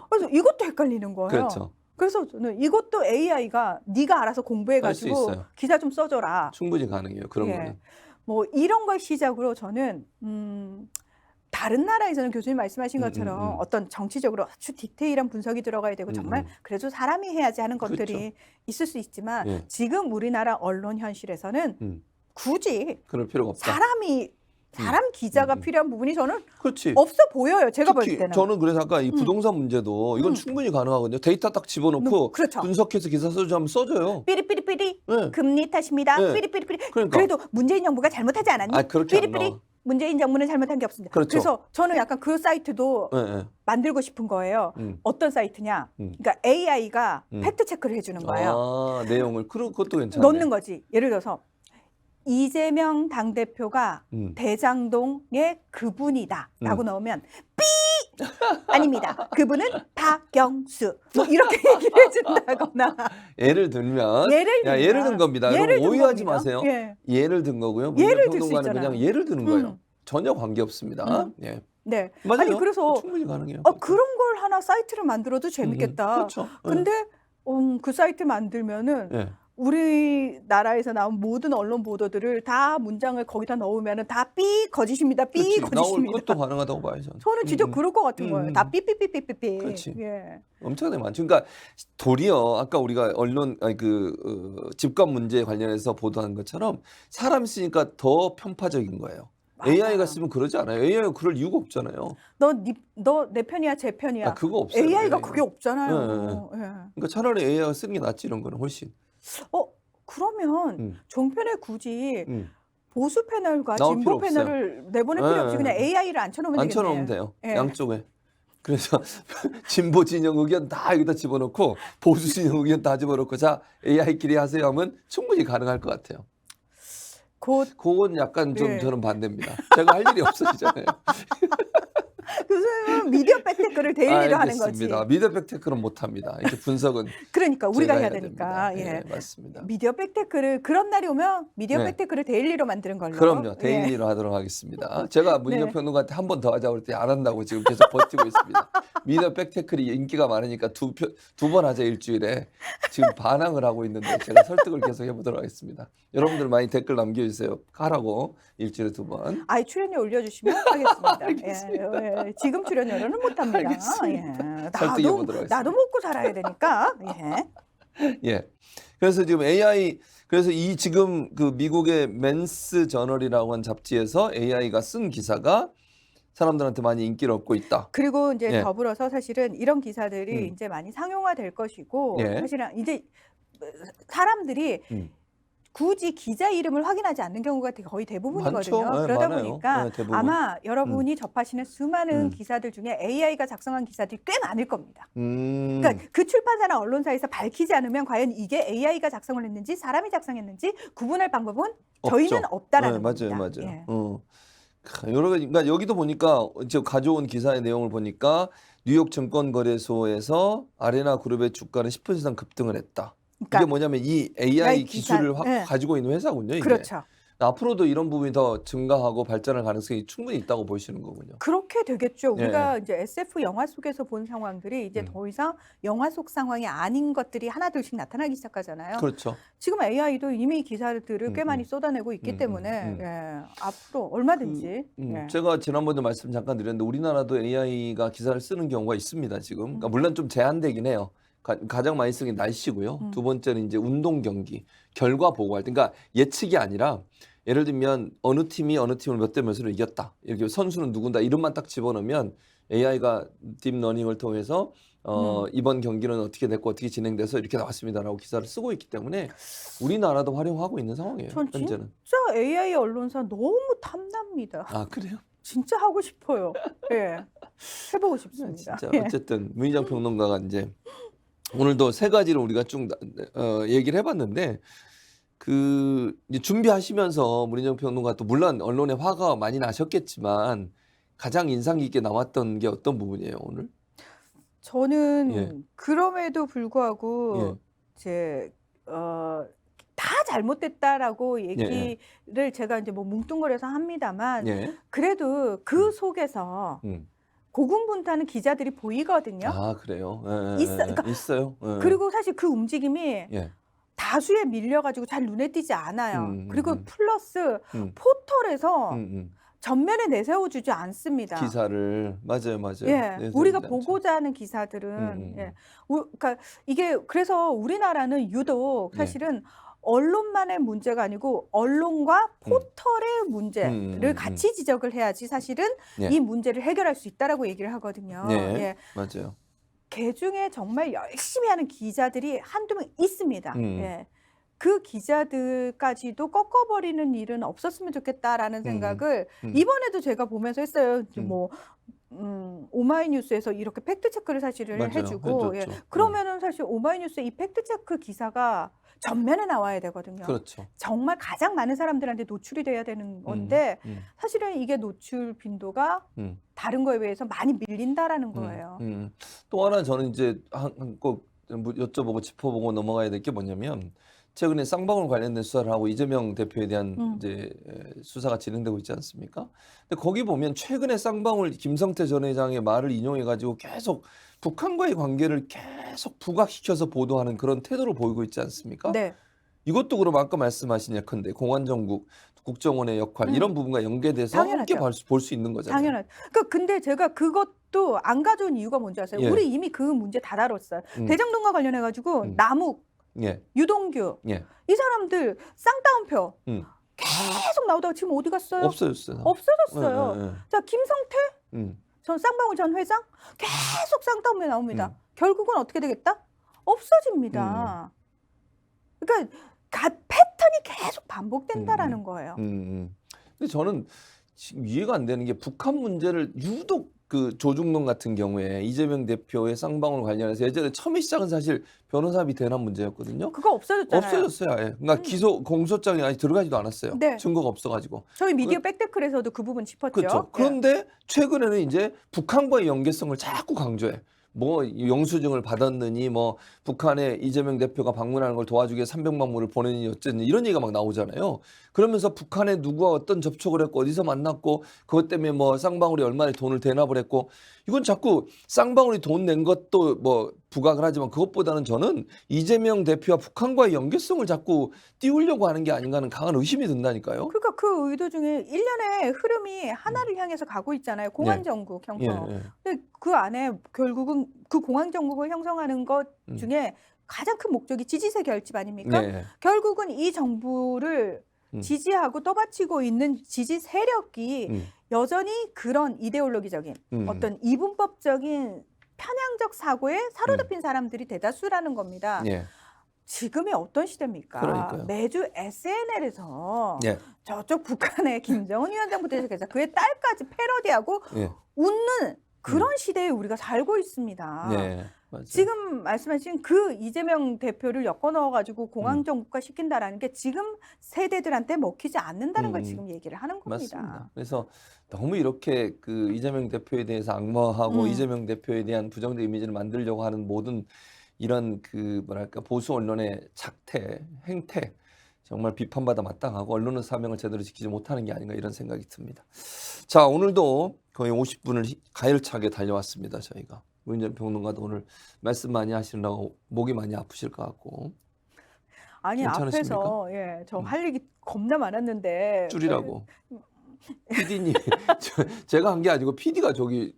그래서 이것도 헷갈리는 거예요. 그렇죠. 그래서 저는 이것도 AI가 네가 알아서 할 수 공부해가지고 있어요. 기사 좀 써줘라. 충분히 가능해요. 그런 예. 거는. 뭐 이런 걸 시작으로 저는 다른 나라에서는 교수님 말씀하신 것처럼 어떤 정치적으로 아주 디테일한 분석이 들어가야 되고 정말 그래도 사람이 해야지 하는 것들이 그렇죠. 있을 수 있지만 예. 지금 우리나라 언론 현실에서는 굳이 그럴 필요가 없다. 사람 기자가 음. 필요한 부분이 저는 그렇지. 없어 보여요. 제가 볼 특히 때는. 저는 그래서 아까 이 음. 부동산 문제도 이건 음. 충분히 가능하거든요. 데이터 딱 집어넣고 그렇죠. 분석해서 기사 써주면 써줘요. 삐리삐리삐리 네. 금리 탓입니다. 네. 삐리삐리삐리. 그러니까. 그래도 문재인 정부가 잘못하지 않았니? 아, 그렇게 안 삐리삐리. 나와. 문재인 정부는 잘못한 게 없습니다. 그렇죠. 그래서 저는 약간 그 사이트도 네, 네. 만들고 싶은 거예요. 어떤 사이트냐? 그러니까 AI가 팩트 체크를 해주는 거예요. 아, 내용을. 그것도 괜찮네. 넣는 거지. 예를 들어서 이재명 당대표가 대장동의 그분이다라고 넣으면 삐 아닙니다. 그분은 박영수 뭐 이렇게 얘기를 해준다거나. 예를 들면 예를 예를 든 겁니다. 예를 여러분 든 오해하지 겁니다. 마세요. 예. 예를 든 거고요. 예를 들수 문제평론가는 있잖아요. 그냥 예를 드는 거예요. 전혀 관계 없습니다. 예. 네. 맞아요. 아니 그래서 충분히 가능해요. 그런 걸 하나 사이트를 만들어도 재밌겠다. 그렇죠. 근데 그 사이트 만들면은 예. 우리나라에서 나온 모든 언론 보도들을 다 문장을 거기다 넣으면은 다 삐 거짓입니다. 삐 그렇지. 나올 거짓입니다. 것도 가능하다고 봐야죠. 저는 진짜 그럴 것 같은 거예요. 다 삐삐삐삐삐삐. 그렇지. 예. 엄청나게 많죠. 그러니까 도리어 아까 우리가 언론 집값 문제 관련해서 보도한 것처럼 사람 쓰니까 더 편파적인 거예요. 맞아. AI가 쓰면 그러지 않아요. AI가 그럴 이유가 없잖아요. 너 내 편이야, 제 편이야. 아, 그거 없어요. AI가 예. 그게 없잖아요. 예. 그러니까 차라리 AI가 쓰는 게 낫지 이런 거는 훨씬. 그러면 종편에 굳이 보수 패널과 나올 진보 필요 없어요. 패널을 내보낼 필요 없이 그냥 AI를 앉혀놓으면 되겠네요. 앉혀놓으면 돼요. 예. 양쪽에. 그래서 진보 진영 의견 다 여기다 집어넣고 보수 진영 의견 다 집어넣고 자 AI끼리 하세요 하면 충분히 가능할 것 같아요. 그건 약간 좀 예. 저는 반대입니다. 제가 할 일이 없어지잖아요. 교수님은 미디어 팩트를 데일리로 하는 거지. 알겠습니다. 미디어 팩트는 못합니다. 이렇게 분석은 그러니까 우리가 제가 해야 됩니다. 되니까. 예. 맞습니다. 미디어 팩트를 그런 날이 오면 미디어 네. 팩트를 데일리로 만드는 걸로. 그럼요. 예. 데일리로 하도록 하겠습니다. 제가 문희정 네. 평론가한테 한 번 더 하자고 할 때 안 한다고 지금 계속 버티고 있습니다. 미디어 팩트클이 인기가 많으니까 두 번 하자 일주일에 지금 반항을 하고 있는데 제가 설득을 계속 해보도록 하겠습니다. 여러분들 많이 댓글 남겨주세요. 하라고 일주일에 2번. 아예 출연료 올려주시면 하겠습니다. 알겠습니다. 예. 지금 출연료는 못합니다. 알겠습니다. 예. 설득해보도록 하겠습니다. 나도 먹고 살아야 되니까. 예. 예. 그래서 지금 AI 그래서 이 지금 그 미국의 맨스 저널이라고 하는 잡지에서 AI가 쓴 기사가 사람들한테 많이 인기를 얻고 있다. 그리고 이제 예. 더불어서 사실은 이런 기사들이 이제 많이 상용화될 것이고 예. 사실은 이제 사람들이 굳이 기자 이름을 확인하지 않는 경우가 거의 대부분이거든요. 많죠. 네, 그러다 많아요. 보니까 네, 대부분. 아마 여러분이 접하시는 수많은 기사들 중에 AI가 작성한 기사들이 꽤 많을 겁니다. 그러니까 그 출판사나 언론사에서 밝히지 않으면 과연 이게 AI가 작성을 했는지 사람이 작성했는지 구분할 방법은 저희는 없죠. 없다라는 네, 맞아요, 겁니다. 맞아요. 예. 여러 가지, 그러니까 여기도 보니까 지금 가져온 기사의 내용을 보니까 뉴욕 증권거래소에서 아레나 그룹의 주가는 10% 이상 급등을 했다. 그러니까 이게 뭐냐면 이 AI 기사, 기술을 예. 가지고 있는 회사군요. 이게. 그렇죠. 앞으로도 이런 부분이 더 증가하고 발전할 가능성이 충분히 있다고 보시는 거군요. 그렇게 되겠죠. 예. 우리가 이제 SF 영화 속에서 본 상황들이 이제 더 이상 영화 속 상황이 아닌 것들이 하나둘씩 나타나기 시작하잖아요. 그렇죠. 지금 AI도 이미 기사들을 꽤 많이 쏟아내고 있기 때문에 예, 앞으로 얼마든지 예. 제가 지난번에 말씀 잠깐 드렸는데 우리나라도 AI가 기사를 쓰는 경우가 있습니다. 지금. 그러니까 물론 좀 제한되긴 해요. 가장 많이 쓰는 게 날씨고요. 두 번째는 이제 운동 경기, 결과 보고할 때. 그러니까 예측이 아니라 예를 들면 어느 팀이 어느 팀을 몇 대 몇으로 이겼다. 이렇게 선수는 누군다. 이름만 딱 집어넣으면 AI가 딥러닝을 통해서 이번 경기는 어떻게 됐고 어떻게 진행돼서 이렇게 나왔습니다라고 기사를 쓰고 있기 때문에 우리나라도 활용하고 있는 상황이에요. 전 현재는. 진짜 AI 언론사 너무 탐납니다. 아, 그래요? 진짜 하고 싶어요. 예. 해보고 싶습니다. 진짜 예. 어쨌든 문희정 평론가가 이제 오늘도 세 가지를 우리가 쭉 얘기를 해봤는데 이제 준비하시면서 문희정 평론가 또 물론 언론에 화가 많이 나셨겠지만 가장 인상 깊게 남았던 게 어떤 부분이에요 오늘? 저는 예. 그럼에도 불구하고 이제 다 잘못됐다라고 얘기를 제가 이제 뭐 뭉뚱그려서 합니다만 예. 그래도 그 속에서 고군분투하는 기자들이 보이거든요. 아, 그래요? 그러니까 있어요. 예. 그리고 사실 그 움직임이 예. 다수에 밀려가지고 잘 눈에 띄지 않아요. 그리고 플러스 음. 포털에서 전면에 내세워주지 않습니다. 기사를 맞아요. 예, 내세우지 우리가 않죠. 보고자 하는 기사들은 그러니까 이게 그래서 우리나라는 유독 사실은 언론만의 문제가 아니고 언론과 음. 포털의 문제를 같이 지적을 해야지 사실은 예. 이 문제를 해결할 수 있다라고 얘기를 하거든요. 예. 예. 맞아요. 개중에 정말 열심히 하는 기자들이 한두 명 있습니다. 음. 예. 그 기자들까지도 꺾어버리는 일은 없었으면 좋겠다라는 생각을 이번에도 제가 보면서 했어요. 뭐 오마이뉴스에서 이렇게 팩트 체크를 사실을 맞아요. 해주고 예. 해줬죠. 그러면은 사실 오마이뉴스에 이 팩트 체크 기사가 전면에 나와야 되거든요. 그렇죠. 정말 가장 많은 사람들한테 노출이 돼야 되는 건데 사실은 이게 노출 빈도가 다른 거에 비해서 많이 밀린다라는 거예요. 또 하나 저는 이제 꼭 여쭤보고 짚어보고 넘어가야 될 게 뭐냐면 최근에 쌍방울 관련된 수사를 하고 이재명 대표에 대한 이제 수사가 진행되고 있지 않습니까? 근데 거기 보면 최근에 쌍방울 김성태 전 회장의 말을 인용해가지고 계속 북한과의 관계를 계속 부각시켜서 보도하는 그런 태도를 보이고 있지 않습니까? 네. 이것도 그럼 아까 말씀하신 예컨대 공안정국, 국정원의 역할 이런 부분과 연계돼서 함께 당연하죠. 볼 수 있는 거잖아요. 당연하죠. 근데 제가 그것도 안 가져온 이유가 뭔지 아세요? 예. 우리 이미 그 문제 다 다뤘어요. 대장동과 관련해가지고 남욱, 예. 유동규 예. 이 사람들 쌍따옴표 계속 나오다가 지금 어디 갔어요? 없어졌어요. 없어졌어요. 자, 김성태 전 쌍방울 전 회장 계속 쌍따옴표 나옵니다. 결국은 어떻게 되겠다? 없어집니다. 그러니까 패턴이 계속 반복된다라는 거예요. 근데 저는 지금 이해가 안 되는 게 북한 문제를 유독 그 조중동 같은 경우에 이재명 대표의 쌍방울 관련해서 예전에 처음에 시작은 사실 변호사비 대납 문제였거든요. 그거 없어졌잖아요. 없어졌어요. 아예. 그러니까 공소장이 아직 들어가지도 않았어요. 네. 증거가 없어가지고. 저희 미디어 백테클에서도 그 부분 짚었죠. 그렇죠. 그런데 최근에는 이제 북한과의 연계성을 자꾸 강조해. 뭐 영수증을 받았느니 뭐 북한에 이재명 대표가 방문하는 걸 도와주기 위해 300만 불을 보내니 어쨌니 이런 얘기가 막 나오잖아요. 그러면서 북한에 누구와 어떤 접촉을 했고 어디서 만났고 그것 때문에 뭐 쌍방울이 얼마나 돈을 대납을 했고 이건 자꾸 쌍방울이 돈 낸 것도 뭐 부각을 하지만 그것보다는 저는 이재명 대표와 북한과의 연계성을 자꾸 띄우려고 하는 게 아닌가 하는 강한 의심이 든다니까요. 그러니까 그 의도 중에 일련의 흐름이 하나를 향해서 가고 있잖아요. 공안정국 형성. 예. 근데 그 안에 결국은 그 공안정국을 형성하는 것 중에 가장 큰 목적이 지지세 결집 아닙니까? 네. 결국은 이 정부를 지지하고 떠받치고 있는 지지 세력이 여전히 그런 이데올로기적인 어떤 이분법적인 편향적 사고에 사로잡힌 사람들이 대다수라는 겁니다. 예. 지금이 어떤 시대입니까? 그러니까요. 매주 SNL에서 예. 저쪽 북한의 김정은 위원장부터 시작해서 그의 딸까지 패러디하고 예. 웃는 그런 시대에 우리가 살고 있습니다. 네. 맞아요. 지금 말씀하신 그 이재명 대표를 엮어 넣어가지고 공황정국화 시킨다라는 게 지금 세대들한테 먹히지 않는다는 걸 지금 얘기를 하는 겁니다. 맞습니다. 그래서 너무 이렇게 그 이재명 대표에 대해서 악마하고 이재명 대표에 대한 부정적 이미지를 만들려고 하는 모든 이런 그 뭐랄까 보수 언론의 작태, 행태 정말 비판받아 마땅하고 언론의 사명을 제대로 지키지 못하는 게 아닌가 이런 생각이 듭니다. 자, 오늘도 거의 50분을 가열차게 달려왔습니다. 저희가. 문희정 평론가도 오늘 말씀 많이 하시느라고 목이 많이 아프실 것 같고. 아니 괜찮으십니까? 앞에서 예, 저 할 얘기 겁나 많았는데 줄이라고. PD님, 제가 한 게 아니고 PD가 저기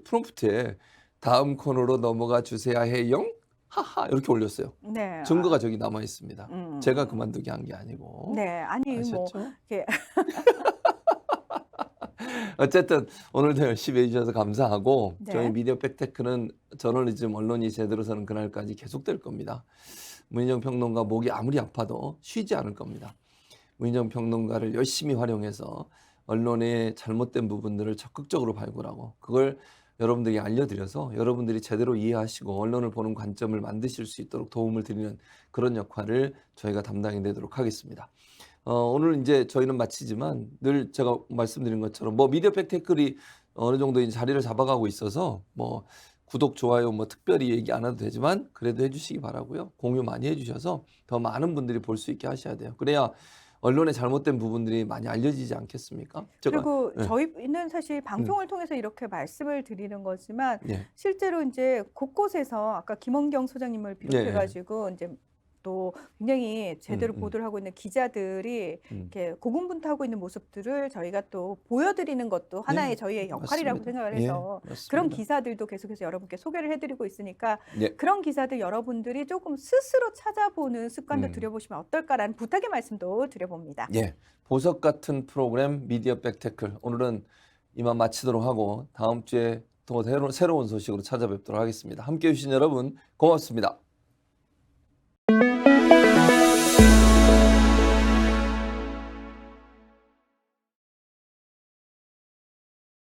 프롬프트에 다음 코너로 넘어가 주세요 해용 하하 이렇게 올렸어요. 네. 증거가 저기 남아 있습니다. 제가 그만두게 한 게 아니고. 네, 아니 뭐 아셨죠? 이렇게 어쨌든 오늘도 열심히 해주셔서 감사하고 네. 저희 미디어 백테크는 저널리즘 언론이 제대로 서는 그날까지 계속될 겁니다. 문희정 평론가 목이 아무리 아파도 쉬지 않을 겁니다. 문희정 평론가를 열심히 활용해서 언론의 잘못된 부분들을 적극적으로 발굴하고 그걸 여러분들에게 알려드려서 여러분들이 제대로 이해하시고 언론을 보는 관점을 만드실 수 있도록 도움을 드리는 그런 역할을 저희가 담당해내도록 하겠습니다. 오늘 이제 저희는 마치지만 늘 제가 말씀드린 것처럼 뭐 미디어 팩트클이 어느 정도 이제 자리를 잡아가고 있어서 뭐 구독, 좋아요 뭐 특별히 얘기 안 해도 되지만 그래도 해주시기 바라고요. 공유 많이 해주셔서 더 많은 분들이 볼 수 있게 하셔야 돼요. 그래야 언론의 잘못된 부분들이 많이 알려지지 않겠습니까? 그리고 예. 저희는 사실 방송을 통해서 이렇게 말씀을 드리는 거지만 예. 실제로 이제 곳곳에서 아까 김원경 소장님을 비롯해가지고 이제 또 굉장히 제대로 음. 보도를 하고 있는 기자들이 이렇게 고군분투하고 있는 모습들을 저희가 또 보여드리는 것도 하나의 예, 저희의 역할이라고 맞습니다. 생각을 예, 해서 그런 맞습니다. 기사들도 계속해서 여러분께 소개를 해드리고 있으니까 예. 그런 기사들 여러분들이 조금 스스로 찾아보는 습관도 들여보시면 어떨까라는 부탁의 말씀도 드려봅니다. 예, 보석 같은 프로그램 미디어 백태클 오늘은 이만 마치도록 하고 다음 주에 또 새로운 소식으로 찾아뵙도록 하겠습니다. 함께해 주신 여러분 고맙습니다.